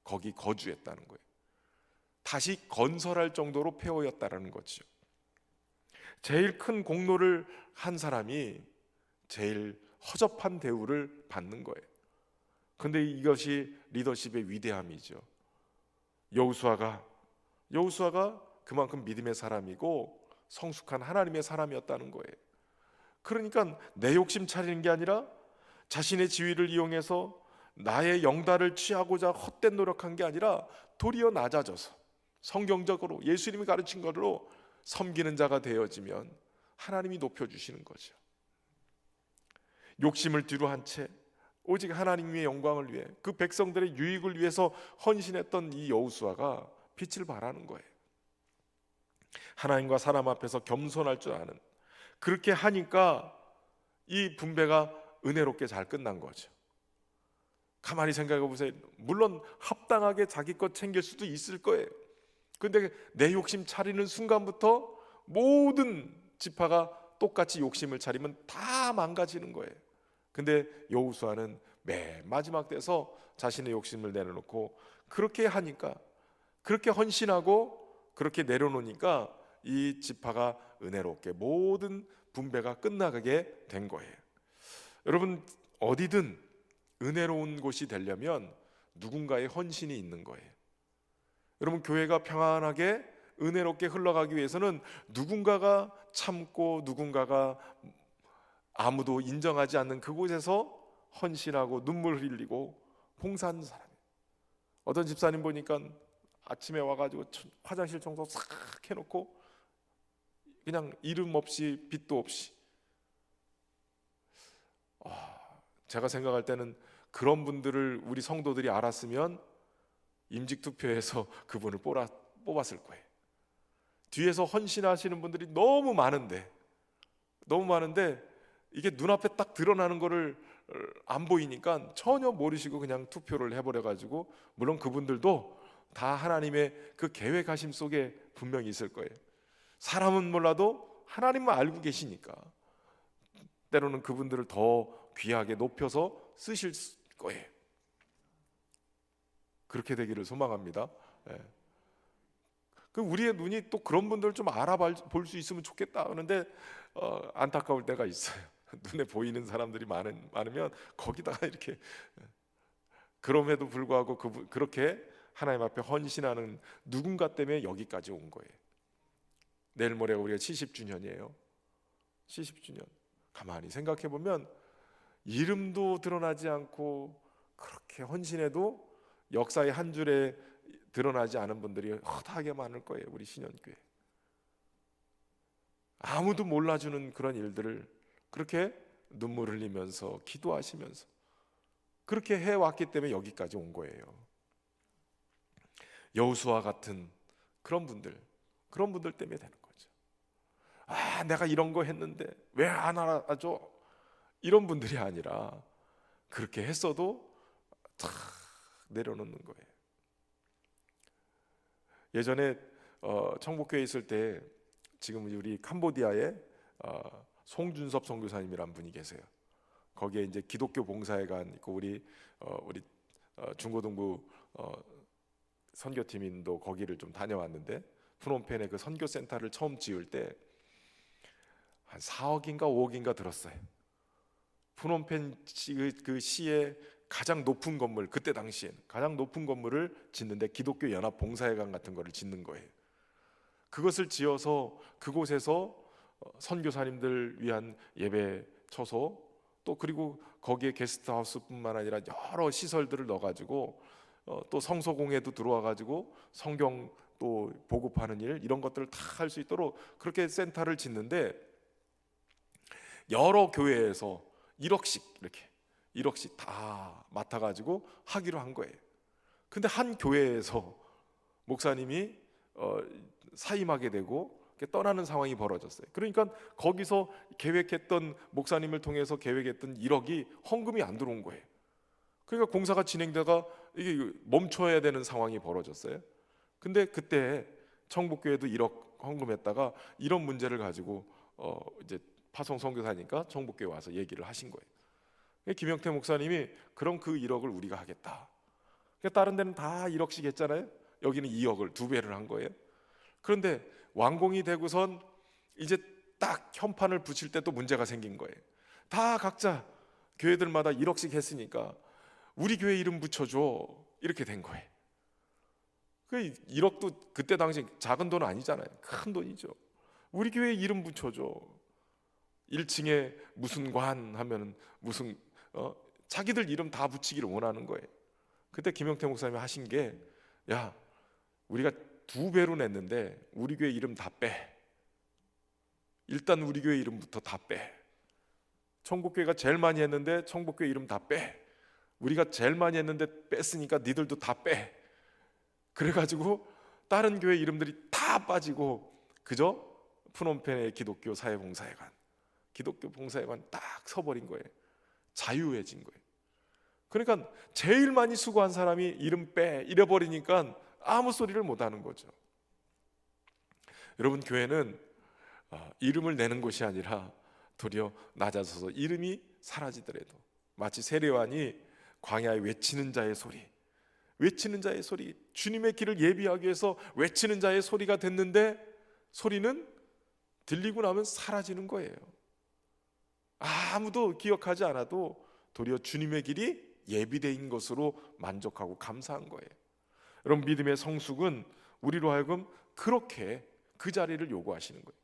거기 거주했다는 거예요. 다시 건설할 정도로 폐허였다라는 거죠. 제일 큰 공로를 한 사람이 제일 허접한 대우를 받는 거예요. 근데 이것이 리더십의 위대함이죠. 여호수아가 그만큼 믿음의 사람이고 성숙한 하나님의 사람이었다는 거예요. 그러니까 내 욕심 차리는 게 아니라 자신의 지위를 이용해서 나의 영달을 취하고자 헛된 노력한 게 아니라 도리어 낮아져서 성경적으로 예수님이 가르친 것으로 섬기는 자가 되어지면 하나님이 높여주시는 거죠. 욕심을 뒤로 한 채 오직 하나님의 영광을 위해 그 백성들의 유익을 위해서 헌신했던 이 여호수아가 빛을 발하는 거예요. 하나님과 사람 앞에서 겸손할 줄 아는, 그렇게 하니까 이 분배가 은혜롭게 잘 끝난 거죠. 가만히 생각해 보세요. 물론 합당하게 자기 것 챙길 수도 있을 거예요. 근데 내 욕심 차리는 순간부터 모든 지파가 똑같이 욕심을 차리면 다 망가지는 거예요. 근데 여호수아는 맨 마지막 때서 자신의 욕심을 내려놓고 그렇게 하니까, 그렇게 헌신하고 그렇게 내려놓으니까 이 지파가 은혜롭게 모든 분배가 끝나게 된 거예요. 여러분, 어디든 은혜로운 곳이 되려면 누군가의 헌신이 있는 거예요. 여러분, 교회가 평안하게 은혜롭게 흘러가기 위해서는 누군가가 참고 누군가가 아무도 인정하지 않는 그곳에서 헌신하고 눈물 흘리고 봉사하는 사람이에요. 어떤 집사님 보니까 아침에 와가지고 화장실 청소 싹 해놓고 그냥 이름 없이 빚도 없이, 제가 생각할 때는 그런 분들을 우리 성도들이 알았으면 임직투표에서 그분을 뽑았을 거예요. 뒤에서 헌신하시는 분들이 너무 많은데 이게 눈앞에 딱 드러나는 거를 안 보이니까 전혀 모르시고 그냥 투표를 해버려가지고, 물론 그분들도 다 하나님의 그 계획하심 속에 분명히 있을 거예요. 사람은 몰라도 하나님만 알고 계시니까 때로는 그분들을 더 귀하게 높여서 쓰실 거예요. 그렇게 되기를 소망합니다. 그 우리의 눈이 또 그런 분들 좀 알아볼 수 있으면 좋겠다 하는데 안타까울 때가 있어요. 눈에 보이는 사람들이 많으면 거기다가 이렇게, 그럼에도 불구하고 그렇게 하나님 앞에 헌신하는 누군가 때문에 여기까지 온 거예요. 내일 모레가 우리가 70주년이에요. 70주년. 가만히 생각해 보면 이름도 드러나지 않고 그렇게 헌신해도 역사의 한 줄에 드러나지 않은 분들이 허다하게 많을 거예요. 우리 신현교회. 아무도 몰라주는 그런 일들을 그렇게 눈물 흘리면서 기도하시면서 그렇게 해왔기 때문에 여기까지 온 거예요. 여호수아 같은 그런 분들 때문에 되는 거죠. 내가 이런 거 했는데 왜 안 알아줘? 이런 분들이 아니라 그렇게 했어도 탁 내려놓는 거예요. 예전에 청복교회에 있을 때, 지금 우리 캄보디아에 송준섭 선교사님이란 분이 계세요. 거기에 이제 기독교 봉사회관 있고 우리 중고등부 선교팀인도 거기를 좀 다녀왔는데, 프놈펜에 그 선교센터를 처음 지을 때 한 4억인가 5억인가 들었어요. 프놈펜 그 시의 가장 높은 건물, 그때 당시엔 가장 높은 건물을 짓는데 기독교 연합 봉사회관 같은 거를 짓는 거예요. 그것을 지어서 그곳에서 선교사님들 위한 예배 처소, 또 그리고 거기에 게스트하우스뿐만 아니라 여러 시설들을 넣어가지고 또 성소공회도 들어와가지고 성경 또 보급하는 일, 이런 것들을 다 할 수 있도록 그렇게 센터를 짓는데, 여러 교회에서 1억씩 다 맡아가지고 하기로 한 거예요. 근데 한 교회에서 목사님이 사임하게 되고 떠나는 상황이 벌어졌어요. 그러니까 거기서 계획했던, 목사님을 통해서 계획했던 1억이 헌금이 안 들어온 거예요. 그러니까 공사가 진행되다가 이게 멈춰야 되는 상황이 벌어졌어요. 근데 그때 청북교회도 1억 헌금했다가 이런 문제를 가지고 이제 파송 선교사니까 청북교회 와서 얘기를 하신 거예요. 김영태 목사님이 그럼 그 1억을 우리가 하겠다. 다른 데는 다 1억씩 했잖아요. 여기는 2억을 2배를 한 거예요. 그런데 완공이 되고선 이제 딱 현판을 붙일 때 또 문제가 생긴 거예요. 다 각자 교회들마다 1억씩 했으니까 우리 교회 이름 붙여줘, 이렇게 된 거예요. 그 1억도 그때 당시 작은 돈 아니잖아요. 큰 돈이죠. 우리 교회 이름 붙여줘. 1층에 무슨 관 하면은 무슨 자기들 이름 다 붙이기를 원하는 거예요. 그때 김영태 목사님이 하신 게, 야, 우리가 2배로 냈는데 우리 교회 이름 다 빼. 일단 우리 교회 이름부터 다 빼. 청복교회가 제일 많이 했는데 청복교회 이름 다 빼. 우리가 제일 많이 했는데 뺐으니까 니들도 다 빼. 그래가지고 다른 교회 이름들이 다 빠지고 그저 푸놈펜의 기독교 사회봉사회관, 기독교 봉사회관 딱 서버린 거예요. 자유해진 거예요. 그러니까 제일 많이 수고한 사람이 이름 빼 잃어버리니까 아무 소리를 못하는 거죠. 여러분, 교회는 이름을 내는 곳이 아니라 도리어 낮아져서 이름이 사라지더라도 마치 세례요한이 광야에 외치는 자의 소리, 외치는 자의 소리, 주님의 길을 예비하기 위해서 외치는 자의 소리가 됐는데 소리는 들리고 나면 사라지는 거예요. 아무도 기억하지 않아도 도리어 주님의 길이 예비된 것으로 만족하고 감사한 거예요. 여러분, 믿음의 성숙은 우리로 하여금 그렇게 그 자리를 요구하시는 거예요.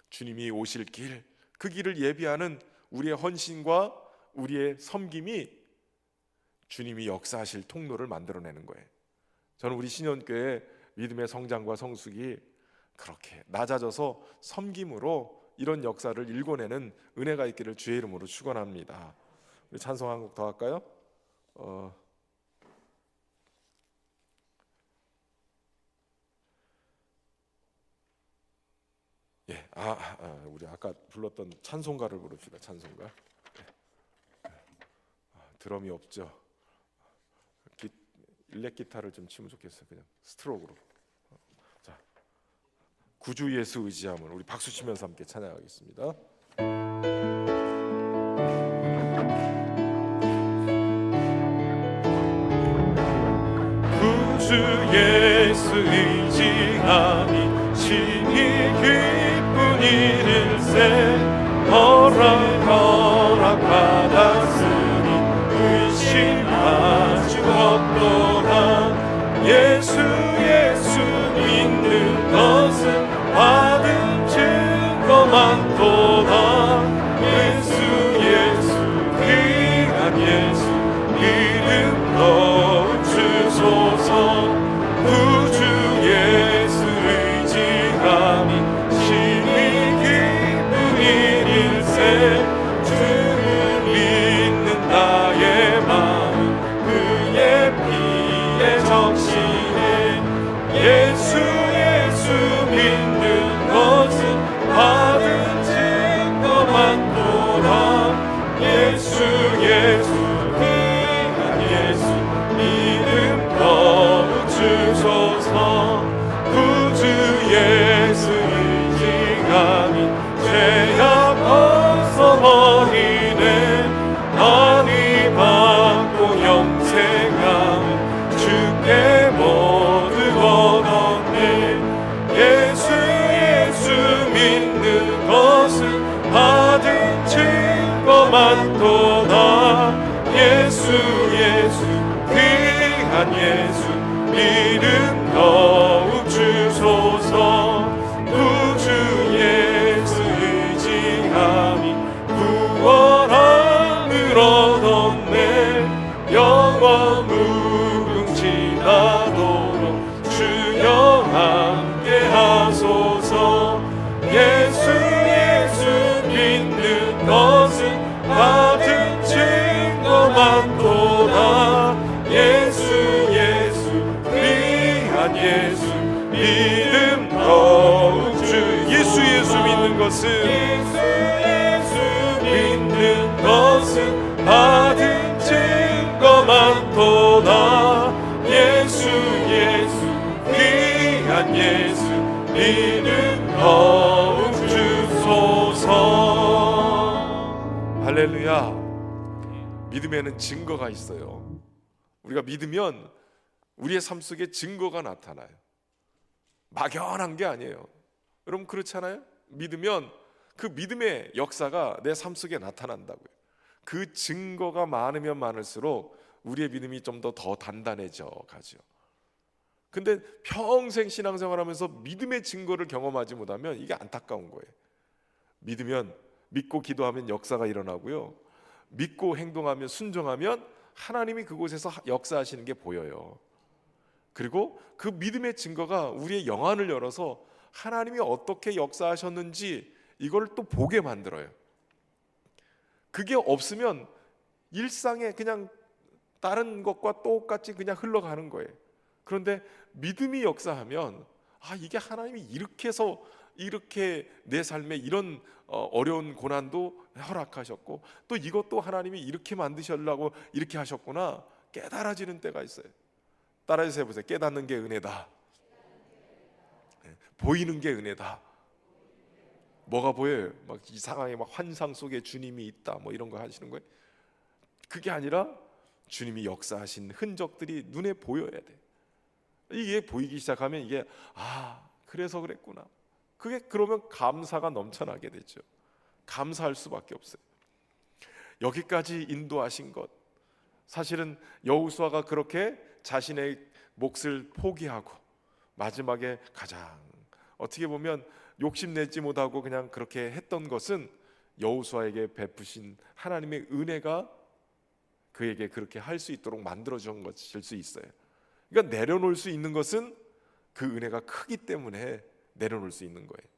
주님이 오실 길, 그 길을 예비하는 우리의 헌신과 우리의 섬김이 주님이 역사하실 통로를 만들어내는 거예요. 저는 우리 신현교회 믿음의 성장과 성숙이 그렇게 낮아져서 섬김으로 이런 역사를 일궈내는 은혜가 있기를 주의 이름으로 축원합니다. 우리 찬송 한 곡 더 할까요? 예, 우리 아까 불렀던 찬송가를 부릅시다. 찬송가. 드럼이 없죠. 일렉 기타를 좀 치면 좋겠어요. 그냥 스트로크로. 자, 구주 예수 의지함을 우리 박수 치면서 함께 찬양하겠습니다. 구주 예수 의지함이 심히 기쁜 일일세. 허락받았으니 의심할 수 없도다. 예수 믿는 것은 받은 증거 많도다. 예수 귀한 예수 믿음 더욱 주소서. 구주 예수 의지함이 심히 기쁜 일일세. 주를 믿는 나의 마음 그의 피에 적시네. 예수 믿는 것은 받은 증거 많도다. 예수 귀한 예수 믿음 더욱 주소서. 구주 예수 의지함이 죄악 벗어버리네. 많이 받고 영생함 주께 모두 얻었네. 예수 믿는 것은 받은 증거 많도다. 예수 귀한 예수 믿음 더욱 주소서. 구주 예수 의지함이 구원함을 얻었네. 영원 무궁지나도록 주여 함께 하소서. 예수 믿는 것은 받은 증거 많도다. 예수 귀한 예수 믿음 더욱 예수 믿는 것은 믿는 것은 받은 증거 많도다. 예수 귀한 예수 믿음 더욱 주소서. 할렐루야. 믿음에는 증거가 있어요. 우리가 믿으면 우리의 삶 속에 증거가 나타나요. 막연한 게 아니에요. 여러분, 그렇잖아요? 믿으면 그 믿음의 역사가 내 삶 속에 나타난다고요. 그 증거가 많으면 많을수록 우리의 믿음이 좀 더 단단해져 가죠. 근데 평생 신앙생활하면서 믿음의 증거를 경험하지 못하면 이게 안타까운 거예요. 믿고 기도하면 역사가 일어나고요, 믿고 행동하면, 순종하면 하나님이 그곳에서 역사하시는 게 보여요. 그리고 그 믿음의 증거가 우리의 영안을 열어서 하나님이 어떻게 역사하셨는지 이걸 또 보게 만들어요. 그게 없으면 일상에 그냥 다른 것과 똑같이 그냥 흘러가는 거예요. 그런데 믿음이 역사하면, 이게 하나님이 이렇게 해서 이렇게 내 삶에 이런 어려운 고난도 허락하셨고, 또 이것도 하나님이 이렇게 만드시려고 이렇게 하셨구나 깨달아지는 때가 있어요. 따라해서 해보세요. 깨닫는 게 은혜다. 보이는 게 은혜다. 뭐가 보여요? 막 이상하게 막 환상 속에 주님이 있다 뭐 이런 거 하시는 거예요? 그게 아니라 주님이 역사하신 흔적들이 눈에 보여야 돼. 이게 보이기 시작하면 이게 그래서 그랬구나. 그게 그러면 감사가 넘쳐나게 되죠. 감사할 수밖에 없어요. 여기까지 인도하신 것, 사실은 여호수아가 그렇게 자신의 몫을 포기하고 마지막에 가장 어떻게 보면 욕심내지 못하고 그냥 그렇게 했던 것은 여호수아에게 베푸신 하나님의 은혜가 그에게 그렇게 할 수 있도록 만들어준 것일 수 있어요. 그러니까 내려놓을 수 있는 것은 그 은혜가 크기 때문에 내려놓을 수 있는 거예요.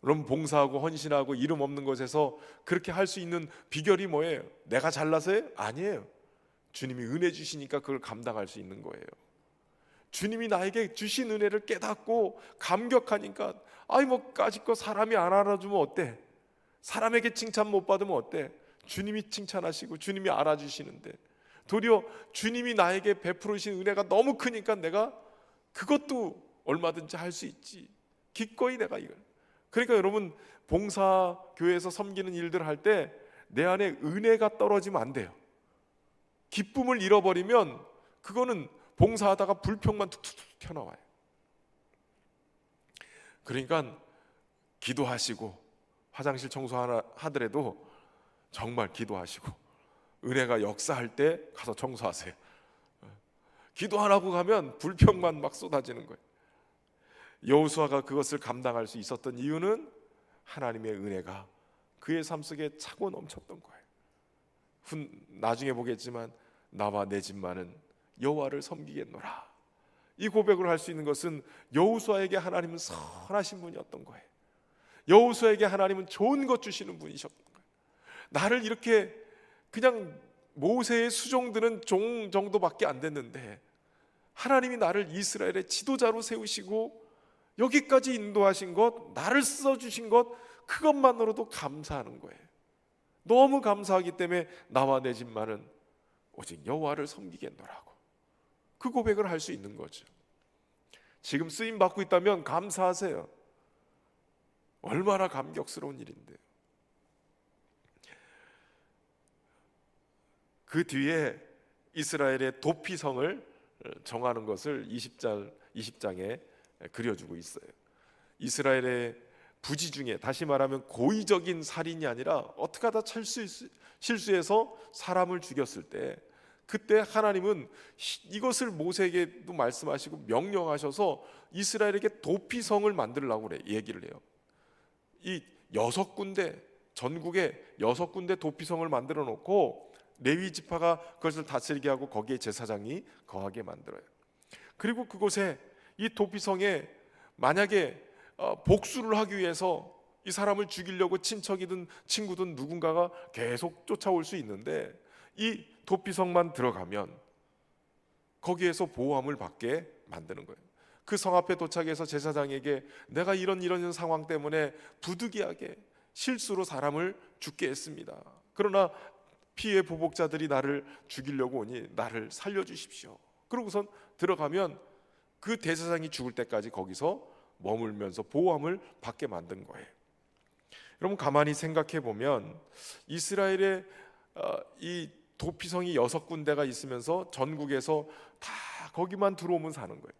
그럼 봉사하고 헌신하고 이름 없는 것에서 그렇게 할 수 있는 비결이 뭐예요? 내가 잘나서요? 아니에요. 주님이 은혜 주시니까 그걸 감당할 수 있는 거예요. 주님이 나에게 주신 은혜를 깨닫고 감격하니까, 까짓 사람이 안 알아주면 어때? 사람에게 칭찬 못 받으면 어때? 주님이 칭찬하시고 주님이 알아주시는데, 도리어 주님이 나에게 베풀으신 은혜가 너무 크니까 내가 그것도 얼마든지 할 수 있지. 기꺼이 내가 이걸. 그러니까 여러분, 봉사 교회에서 섬기는 일들을 할 때 내 안에 은혜가 떨어지면 안 돼요. 기쁨을 잃어버리면 그거는 봉사하다가 불평만 툭툭툭 튀어나와요. 그러니까 기도하시고 화장실 청소하더라도 정말 기도하시고 은혜가 역사할 때 가서 청소하세요. 기도 안 하고 가면 불평만 막 쏟아지는 거예요. 여호수아가 그것을 감당할 수 있었던 이유는 하나님의 은혜가 그의 삶 속에 차고 넘쳤던 거예요. 나중에 보겠지만 나와 내 집만은 여호와를 섬기겠노라. 이 고백을 할 수 있는 것은 여호수아에게 하나님은 선하신 분이었던 거예요. 여호수아에게 하나님은 좋은 것 주시는 분이셨던 거예요. 나를 이렇게 그냥 모세의 수종드는 종 정도밖에 안 됐는데 하나님이 나를 이스라엘의 지도자로 세우시고 여기까지 인도하신 것, 나를 써주신 것, 그것만으로도 감사하는 거예요. 너무 감사하기 때문에 나와 내 집만은 오직 여호와를 섬기겠노라고 그 고백을 할 수 있는 거죠. 지금 쓰임 받고 있다면 감사하세요. 얼마나 감격스러운 일인데요. 그 뒤에 이스라엘의 도피성을 정하는 것을 20장에 그려주고 있어요. 이스라엘의 부지 중에, 다시 말하면 고의적인 살인이 아니라 어떻게 하다 실수해서 사람을 죽였을 때, 그때 하나님은 이것을 모세에게도 말씀하시고 명령하셔서 이스라엘에게 도피성을 만들라고 얘기를 해요. 이 6군데, 전국에 6군데 도피성을 만들어 놓고 레위 지파가 그것을 다스리게 하고 거기에 제사장이 거하게 만들어요. 그리고 그곳에 이 도피성에 만약에 복수를 하기 위해서 이 사람을 죽이려고 친척이든 친구든 누군가가 계속 쫓아올 수 있는데, 이 도피성만 들어가면 거기에서 보호함을 받게 만드는 거예요. 그 성 앞에 도착해서 제사장에게 내가 이런 상황 때문에 부득이하게 실수로 사람을 죽게 했습니다. 그러나 피해 보복자들이 나를 죽이려고 오니 나를 살려주십시오. 그러고선 들어가면 그 대제사장이 죽을 때까지 거기서 머물면서 보호함을 받게 만든 거예요. 여러분, 가만히 생각해 보면 이스라엘의 이 도피성이 6군데가 있으면서 전국에서 다 거기만 들어오면 사는 거예요.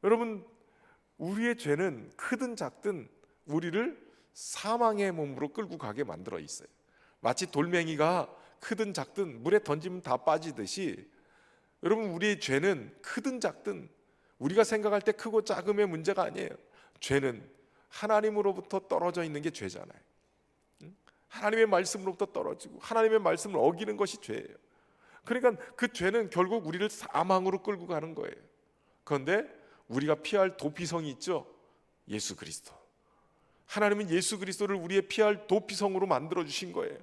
여러분, 우리의 죄는 크든 작든 우리를 사망의 몸으로 끌고 가게 만들어 있어요. 마치 돌멩이가 크든 작든 물에 던지면 다 빠지듯이, 여러분, 우리의 죄는 크든 작든 우리가 생각할 때 크고 작음의 문제가 아니에요. 죄는 하나님으로부터 떨어져 있는 게 죄잖아요. 하나님의 말씀으로부터 떨어지고 하나님의 말씀을 어기는 것이 죄예요. 그러니까 그 죄는 결국 우리를 사망으로 끌고 가는 거예요. 그런데 우리가 피할 도피성이 있죠. 예수 그리스도. 하나님은 예수 그리스도를 우리의 피할 도피성으로 만들어 주신 거예요.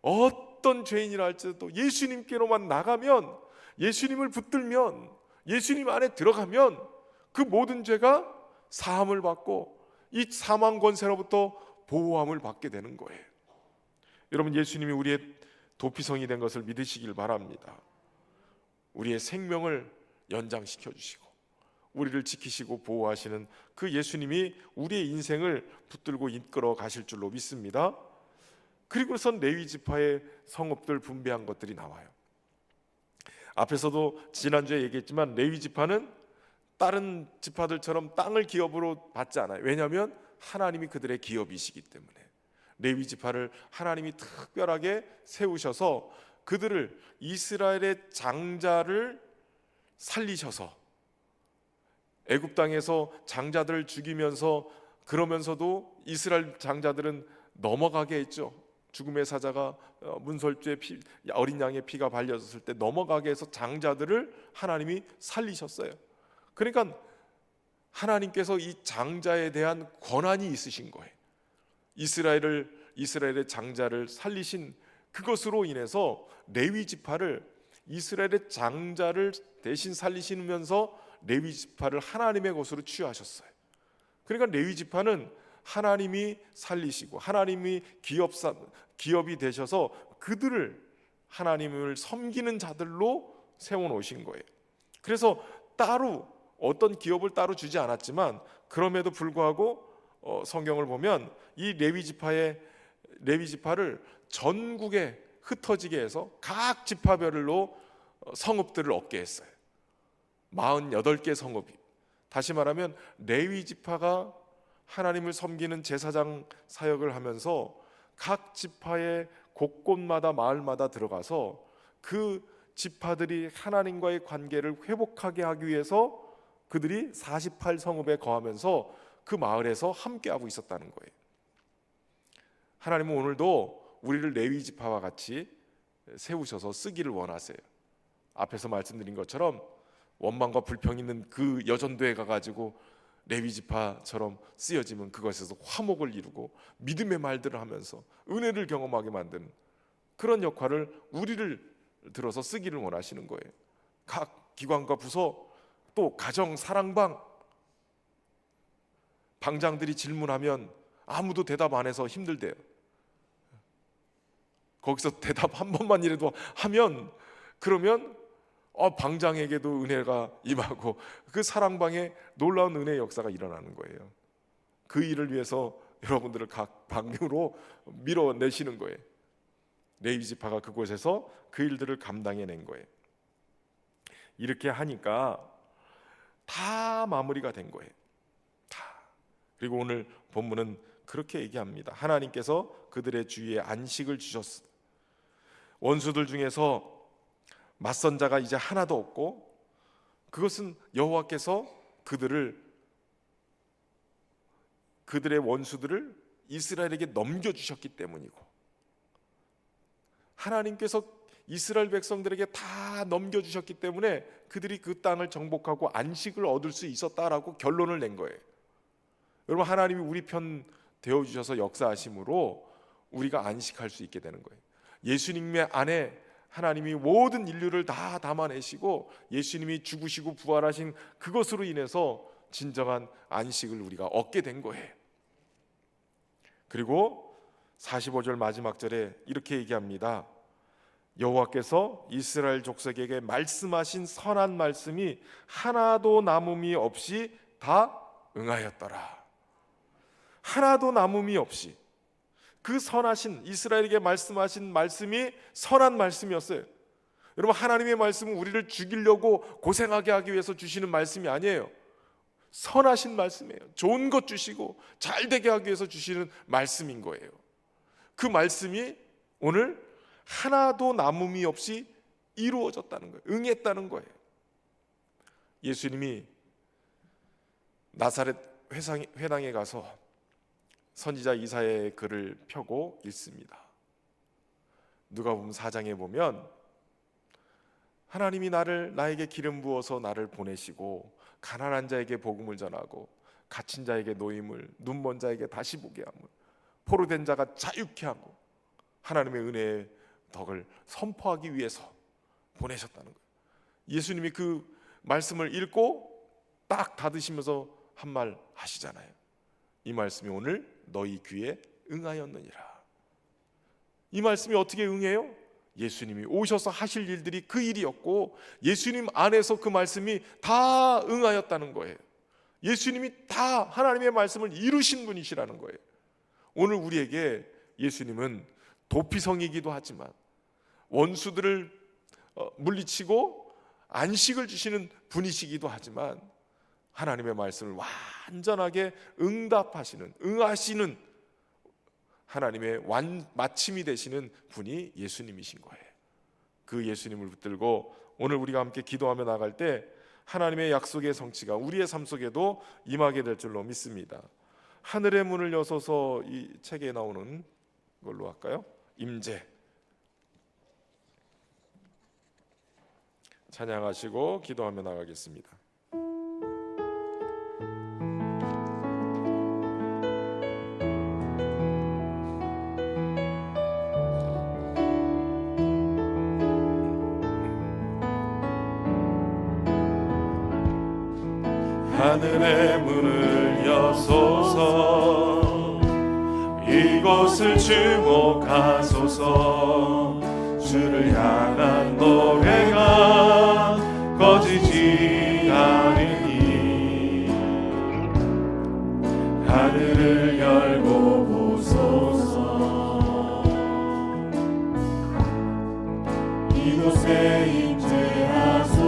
어떤 죄인이라 할지라도 예수님께로만 나가면, 예수님을 붙들면, 예수님 안에 들어가면 그 모든 죄가 사함을 받고 이 사망 권세로부터 보호함을 받게 되는 거예요. 여러분, 예수님이 우리의 도피성이 된 것을 믿으시길 바랍니다. 우리의 생명을 연장시켜 주시고 우리를 지키시고 보호하시는 그 예수님이 우리의 인생을 붙들고 이끌어 가실 줄로 믿습니다. 그리고선 레위 지파의 성읍들 분배한 것들이 나와요. 앞에서도 지난주에 얘기했지만 레위 지파는 다른 지파들처럼 땅을 기업으로 받지 않아요. 왜냐하면 하나님이 그들의 기업이시기 때문에. 레위 지파를 하나님이 특별하게 세우셔서 그들을, 이스라엘의 장자를 살리셔서, 애굽 땅에서 장자들을 죽이면서, 그러면서도 이스라엘 장자들은 넘어가게 했죠. 죽음의 사자가 문설주에 어린 양의 피가 발려졌을 때 넘어가게 해서 장자들을 하나님이 살리셨어요. 그러니까 하나님께서 이 장자에 대한 권한이 있으신 거예요. 이스라엘의 장자를 살리신 그것으로 인해서 레위 지파를, 이스라엘의 장자를 대신 살리시면서 레위 지파를 하나님의 것으로 취하셨어요. 그러니까 레위 지파는 하나님이 살리시고 하나님이 기업이 되셔서 그들을 하나님을 섬기는 자들로 세워 놓으신 거예요. 그래서 따로 어떤 기업을 따로 주지 않았지만, 그럼에도 불구하고 성경을 보면 이 레위 지파를 전국에 흩어지게 해서 각 지파별로 성읍들을 얻게 했어요. 48개 성읍이. 다시 말하면 레위 지파가 하나님을 섬기는 제사장 사역을 하면서 각 지파의 곳곳마다 마을마다 들어가서 그 지파들이 하나님과의 관계를 회복하게 하기 위해서 그들이 48성읍에 거하면서 그 마을에서 함께하고 있었다는 거예요. 하나님은 오늘도 우리를 레위 지파와 같이 세우셔서 쓰기를 원하세요. 앞에서 말씀드린 것처럼 원망과 불평이 있는 그 여전도에 가가지고 레위 지파처럼 쓰여지면 그것에서 화목을 이루고 믿음의 말들을 하면서 은혜를 경험하게 만드는 그런 역할을 우리를 들어서 쓰기를 원하시는 거예요. 각 기관과 부서, 또 가정 사랑방, 방장들이 질문하면 아무도 대답 안 해서 힘들대요. 거기서 대답 한 번만이라도 하면, 그러면 방장에게도 은혜가 임하고 그 사랑방에 놀라운 은혜의 역사가 일어나는 거예요. 그 일을 위해서 여러분들을 각 방으로 밀어내시는 거예요. 레위 지파가 그곳에서 그 일들을 감당해낸 거예요. 이렇게 하니까 다 마무리가 된 거예요. 다. 그리고 오늘 본문은 그렇게 얘기합니다. 하나님께서 그들의 주위에 안식을 주셨어. 원수들 중에서 맞선 자가 이제 하나도 없고, 그것은 여호와께서 그들의 원수들을 이스라엘에게 넘겨주셨기 때문이고, 하나님께서 이스라엘 백성들에게 다 넘겨주셨기 때문에 그들이 그 땅을 정복하고 안식을 얻을 수 있었다라고 결론을 낸 거예요. 여러분, 하나님이 우리 편 되어주셔서 역사하심으로 우리가 안식할 수 있게 되는 거예요. 예수님의 안에 하나님이 모든 인류를 다 담아내시고 예수님이 죽으시고 부활하신 그것으로 인해서 진정한 안식을 우리가 얻게 된 거예요. 그리고 45절 마지막 절에 이렇게 얘기합니다. 여호와께서 이스라엘 족속에게 말씀하신 선한 말씀이 하나도 남음이 없이 다 응하였더라. 하나도 남음이 없이 그 선하신, 이스라엘에게 말씀하신 말씀이 선한 말씀이었어요. 여러분, 하나님의 말씀은 우리를 죽이려고 고생하게 하기 위해서 주시는 말씀이 아니에요. 선하신 말씀이에요. 좋은 것 주시고 잘 되게 하기 위해서 주시는 말씀인 거예요. 그 말씀이 오늘 하나도 남음이 없이 이루어졌다는 거예요. 응했다는 거예요. 예수님이 나사렛 회당에 가서 선지자 이사야의 글을 펴고 읽습니다. 누가복음 4장에 보면 하나님이 나에게 기름 부어서 나를 보내시고 가난한 자에게 복음을 전하고 갇힌 자에게 노임을, 눈먼 자에게 다시 보게 함을, 포로된 자가 자유케 하고 하나님의 은혜의 덕을 선포하기 위해서 보내셨다는 거예요. 예수님이 그 말씀을 읽고 딱 닫으시면서 한 말 하시잖아요. 이 말씀이 오늘 너희 귀에 응하였느니라. 이 말씀이 어떻게 응해요? 예수님이 오셔서 하실 일들이 그 일이었고 예수님 안에서 그 말씀이 다 응하였다는 거예요. 예수님이 다 하나님의 말씀을 이루신 분이시라는 거예요. 오늘 우리에게 예수님은 도피성이기도 하지만 원수들을 물리치고 안식을 주시는 분이시기도 하지만 하나님의 말씀을 완전하게 응하시는 하나님의 마침이 되시는 분이 예수님이신 거예요. 그 예수님을 붙들고 오늘 우리가 함께 기도하며 나갈 때 하나님의 약속의 성취가 우리의 삶 속에도 임하게 될 줄로 믿습니다. 하늘의 문을 여서서 이 책에 나오는 걸로 할까요? 임재 찬양하시고 기도하며 나가겠습니다. 하늘의 문을 여소서 이곳을 주목하소서 주를 향한 노래가 꺼지지 않으니 하늘을 열고 보소서 이곳에 임재하소서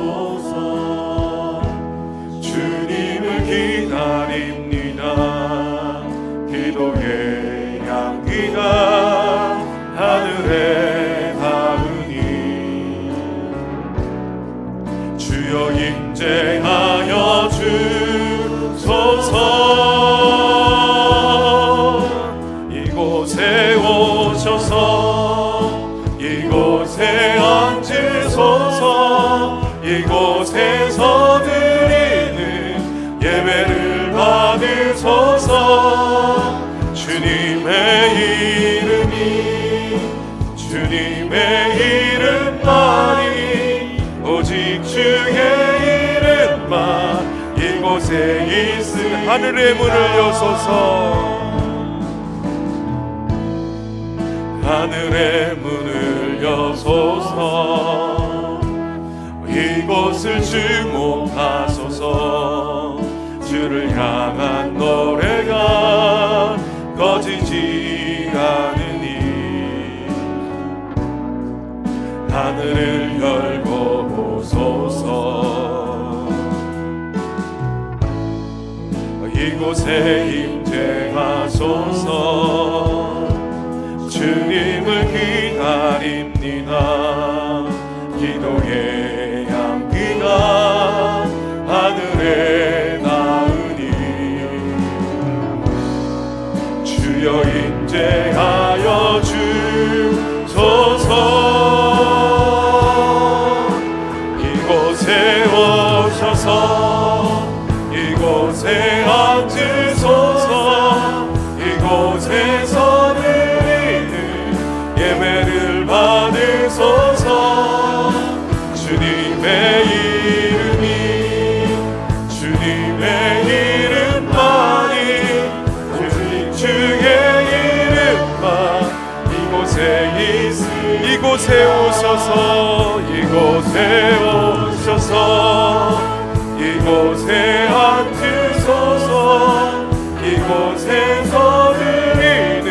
주님을 기다립니다. 기도의 향기가 하늘에 닿으니 주여 임재하여 주소서 이곳에 오셔서 이곳에 앉으소서 이곳에서 예배를 받으소서 주님의 이름만이 오직 주의 이름만 이곳에 있으니 하늘의 문을 여소서 하늘의 문을 여소서 이곳을 주목하소서 주를 향한 노래가 꺼지지 않으니 하늘을 열고 보소서 이곳에 임재하소서 주님을 기다립니다. 기도의 향기가 하늘에 닿으니 주여 임재하여 주소서 이곳에 오셔서 이곳에 앉으소서 이곳에서 드리는 예배를 받으소서 주님의 이름만이 오직 주의 이름만 이곳에 이곳에 오셔서 이곳에 앉으소서 이곳에서 드리는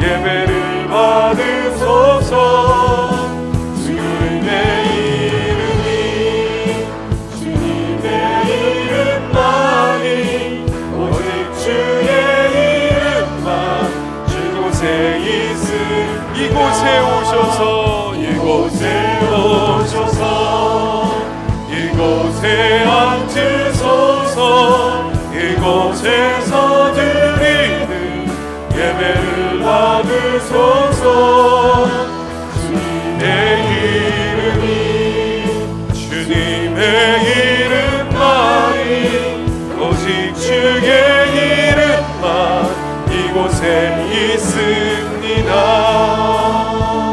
예배를 받으소서 주님의 이름만이 오직 주의 이름만 이곳에 오셔서 이곳에서 드리는 예배를 받으소서. 주님의 이름만이 오직 주의 이름만 이곳에 있습니다.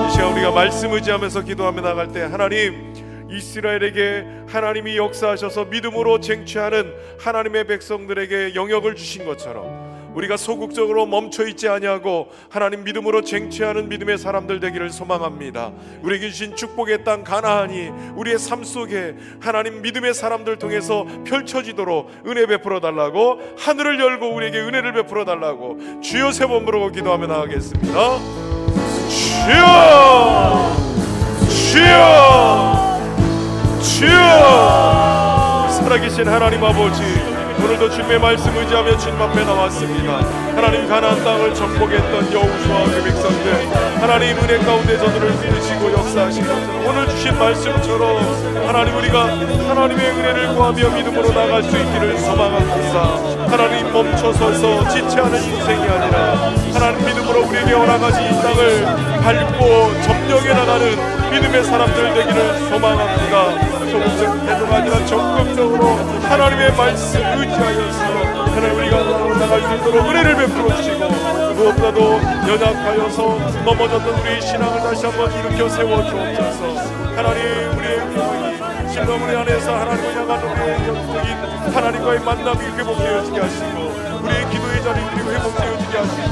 이 시간 우리가 말씀 의지하면서 기도하며 나갈 때 하나님, 이스라엘에게 하나님이 역사하셔서 믿음으로 쟁취하는 하나님의 백성들에게 영역을 주신 것처럼 우리가 소극적으로 멈춰있지 아니하고 하나님 믿음으로 쟁취하는 믿음의 사람들 되기를 소망합니다. 우리에게 주신 축복의 땅 가나안이 우리의 삶 속에 하나님 믿음의 사람들 통해서 펼쳐지도록 은혜 베풀어 달라고, 하늘을 열고 우리에게 은혜를 베풀어 달라고 주여 세 번 부르고 기도하며 나가겠습니다. 주여, 주여, 주여. 살아계신 하나님 아버지, 오늘도 주님의 말씀 의지하며 주님 앞에 나왔습니다. 하나님, 가나안 땅을 정복했던 여호수아와 그 백성들, 하나님 은혜 가운데 저들을 믿으시고 역사하신 것처럼 오늘 주신 말씀처럼 하나님, 우리가 하나님의 은혜를 구하며 믿음으로 나갈 수 있기를 소망합니다. 하나님, 멈춰서서 지체하는 인생이 아니라 하나님 믿음으로 우리에게 허락하신 이 땅을 밟고 점령해 나가는 믿음의 사람들 되기를 소망합니다. 조금씩 태도가 아니라 적극적으로 하나님의 말씀 의지하여서 하나님 우리가 나갈 수 있도록 은혜를 베풀어 주시고, 무엇보다도 연약하여서 넘어졌던 우리의 신앙을 다시 한번 일으켜 세워 주옵소서. 하나님, 우리의 영광이 실로 우리 안에서 하나님을 향한 우리의 영적인 하나님과의 만남이 회복되어지게 하시고, 우리의 기도의 자리들이 회복되어지게 하시고,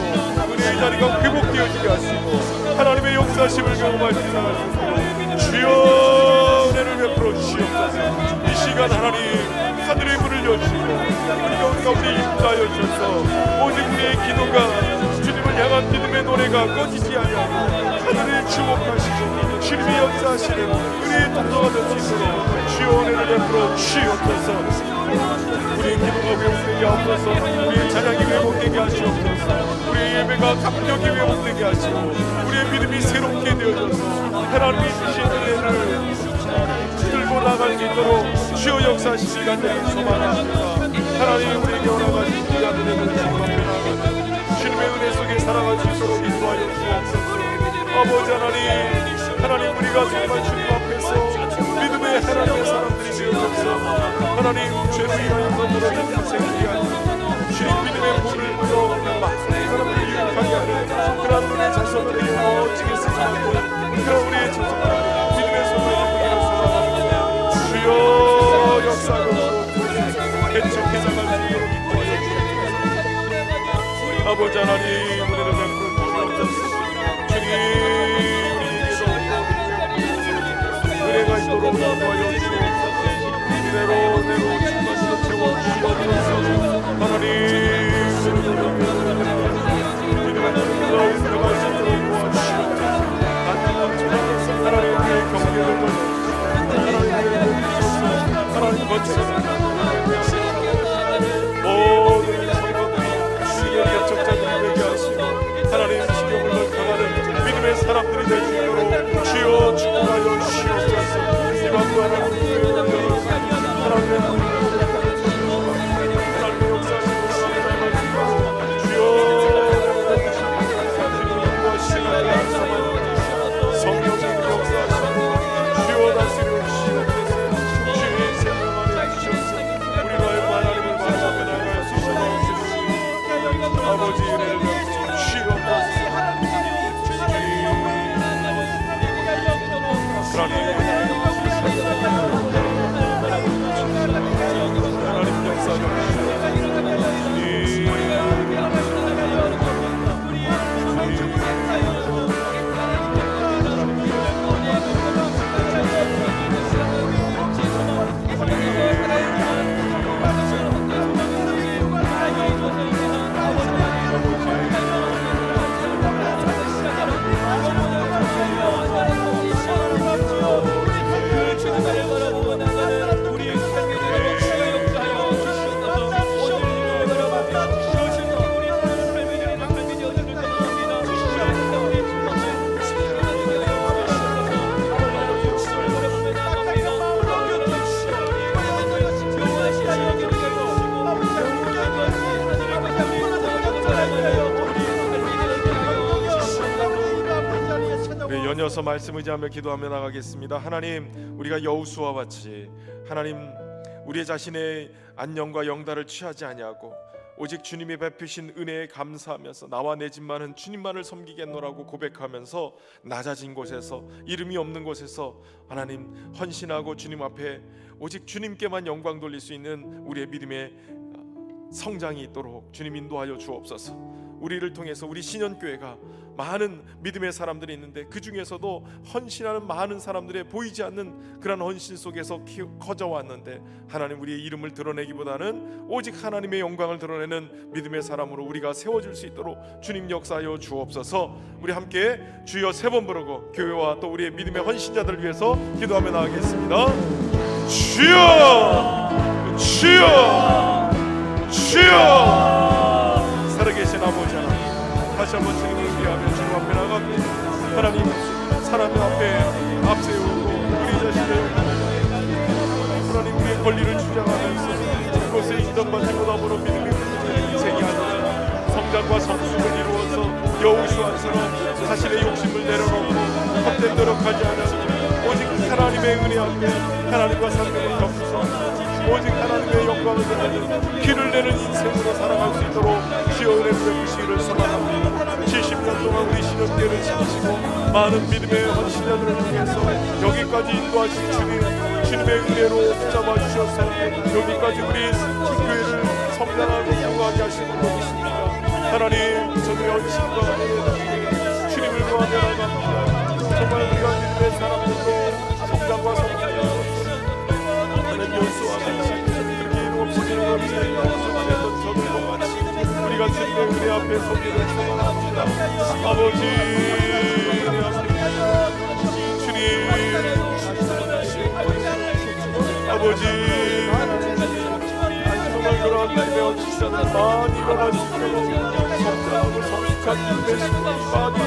은혜의 자리가 회복되어지게 하시고, 하나님의 역사심을 경험할 수 있게 하시고, 주여 은혜를 베풀어 주시옵소서. 이 시간 하나님, 하늘의 문을 여시고 우리 가운데 임하여 주셔서 오직 우리의 기도가 주님을 향한 믿음의 노래가 꺼지지 아니하고 하늘을 주목하시고 주님의 역사하시는 은혜의 통로가 될 수 있도록 주여 은혜를 베풀어 주시옵소서. 우리의 기도가 회복되게 하옵소서. 우리의 찬양이 회복되게 하시옵소서. 우리의 예배가 감격이 회복되게 하시고 우리의 믿음이 새롭게 되어져서 하나님이 주신 은혜를 들고 나갈 수 있도록 주여 역사하시기 간절히 소망합니다. 하나님, 우리에게 허락하신 귀한 은혜를 주님께 나가는 주님의 은혜 속에 살아갈 수 있도록 인도하여 주옵소서. 아버지 하나님, 하나님 우리가 정말 주님 앞에서 믿음의 하나님의 사람들이 되어서 하나님 죄로 인하여 넘어진 인생이 아니라 주님 믿음의 불을 불어 많은 사람들이 유익하게 하는 그런 은혜 자손들에게 멋지게 쓰시고 그런 우리의 자손들 믿음의 손을 주여 역사로 개척해 나갈 수 있도록 인도하여 주옵소서. 아버지 하나님, 은혜를 베풀어 주옵소서. 주님, 우리에게도 은혜가 있도록 인도하여 주옵소서. 은혜로 충만히 채워주시옵소서. 하나님, 믿음의 눈으로 들어갈 수 있도록 도와주시옵소서. 하나님, 우리의 경계를 하나님 거치소서. 모든 성도들이 주님의 개척자들이 되게 하시고 하나님 지경을 넓혀가는 믿음의 사람들이 될 수 있도록 주여 축복하여 주시옵소서. 이 밤도 하나님의 하나님의 역사하시고 주여 성령님 역사하시고 주여 다스려 주시옵소서. 아버지 은혜를 베풀어 주시옵소서. 하나님 이어서 말씀 의지하며 기도하며 나가겠습니다. 하나님, 우리가 여호수아와 같이 하나님 우리 자신의 안녕과 영달을 취하지 아니하고 오직 주님이 베푸신 은혜에 감사하면서 나와 내 집만은 주님만을 섬기겠노라고 고백하면서 낮아진 곳에서, 이름이 없는 곳에서 하나님 헌신하고 주님 앞에 오직 주님께만 영광 돌릴 수 있는 우리의 믿음의 성장이 있도록 주님 인도하여 주옵소서. 우리를 통해서 우리 신현교회가 많은 믿음의 사람들이 있는데 그 중에서도 헌신하는 많은 사람들의 보이지 않는 그런 헌신 속에서 커져왔는데, 하나님 우리의 이름을 드러내기보다는 오직 하나님의 영광을 드러내는 믿음의 사람으로 우리가 세워질 수 있도록 주님 역사하여 주옵소서. 우리 함께 주여 3번 부르고 교회와 또 우리의 믿음의 헌신자들을 위해서 기도하며 나가겠습니다. 주여, 주여, 주여. 살아계신 아버지 하나님, 다시 한번 주님을 위하며 주님 앞에 나갑니다. 하나님, 사람 앞에 앞세우고 우리 자신을 하나님 우리의 권리를 주장하면서 그것에 인정받는 것으로 믿음의 인생이 아니라 성장과 성숙을 이루어서 여호수아처럼 자신의 욕심을 내려놓고 헛된 노력하지 않아 오직 하나님의 은혜 앞에 하나님과 상대를 겹쳐 오직 하나님의 영광을 드러내는 길을 내는 인생으로 살아갈 수 있도록 주여 은혜를 베푸시기를 소망합니다. 70년 동안 우리 신현교회를 지키시고 많은 믿음의 헌신자들을 통해서 여기까지 인도하신 주님의 은혜로 붙잡아 주셔서 여기까지 우리 교회를 성장하고 공부하게 하시는 것 믿습니다. 하나님, 저들의 헌신과 은혜를 주님을 구하며 나갑니다. 정말 우리가 믿음의 사람들로 성장과 성장을 여호수아와 같이 그렇게 이루 없어지는 것이 없어지는 저들과 같이 우리가 주님의 은혜 앞에 서기를 소망합니다. 아버지, 은혜 앞에 주님, 아버지, 정말 그러한 믿음의 헌신자들 많이 일어나시도록 성장하고 성숙한 믿음의 신분이 많이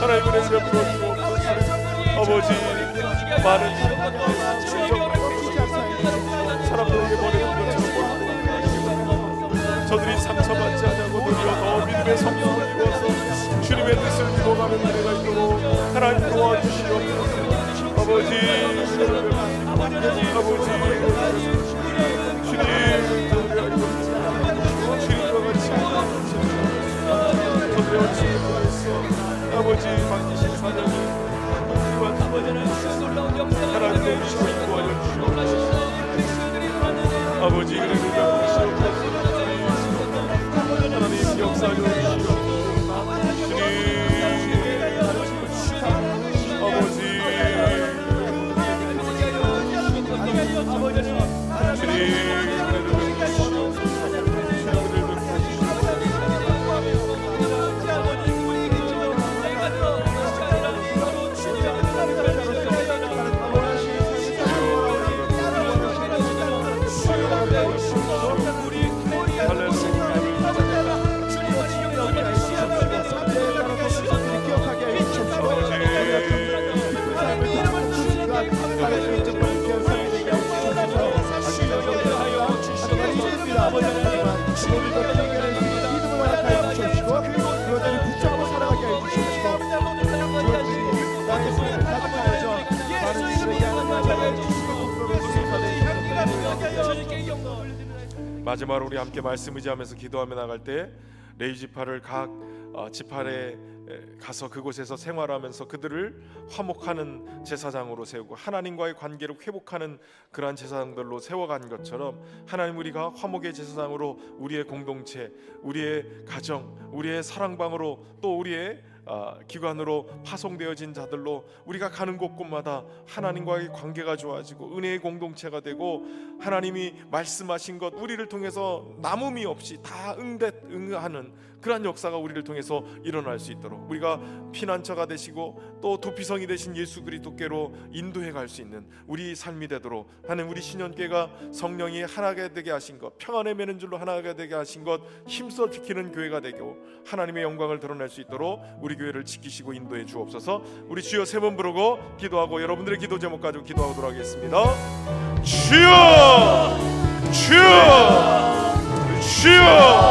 하나님 은혜를 베풀어 주옵소서. 아버지, 많은 사람들에게 보내는 것처럼 저들이 상처받지 않고 오히려 더 믿음의 성령을 이루어서 주님의 뜻을 이루어가는 은혜가 있도록 하나님 도와주시옵소서. 아버지, 아버지, 주님과 같이 저들의 헌신을 통해서 아버지 맡기신 사명이 하나님 도우시고 인도하여 주시옵소서. 아버지, 은혜를 베푸시옵소서. 하나님 역사하여 주시옵소서. 마지막으로 우리 함께 말씀 의지하면서 기도하며 나갈 때 레위지파를 각 지파에 가서 그곳에서 생활하면서 그들을 화목하는 제사장으로 세우고 하나님과의 관계를 회복하는 그러한 제사장들로 세워간 것처럼 하나님, 우리가 화목의 제사장으로 우리의 공동체, 우리의 가정, 우리의 사랑방으로 또 우리의 기관으로 파송되어진 자들로 우리가 가는 곳곳마다 하나님과의 관계가 좋아지고 은혜의 공동체가 되고 하나님이 말씀하신 것 우리를 통해서 남음이 없이 다 응하는 그러한 역사가 우리를 통해서 일어날 수 있도록 우리가 피난처가 되시고 또 도피성이 되신 예수 그리스도께로 인도해 갈 수 있는 우리 삶이 되도록 하는 우리 신현교회가 성령이 하나가 되게 하신 것, 평안의 매는 줄로 하나가 되게 하신 것 힘써 지키는 교회가 되고 하나님의 영광을 드러낼 수 있도록 우리 교회를 지키시고 인도해 주옵소서. 우리 주여 3번 부르고 기도하고 여러분들의 기도 제목 가지고 기도하도록 하겠습니다. 주여, 주여, 주여.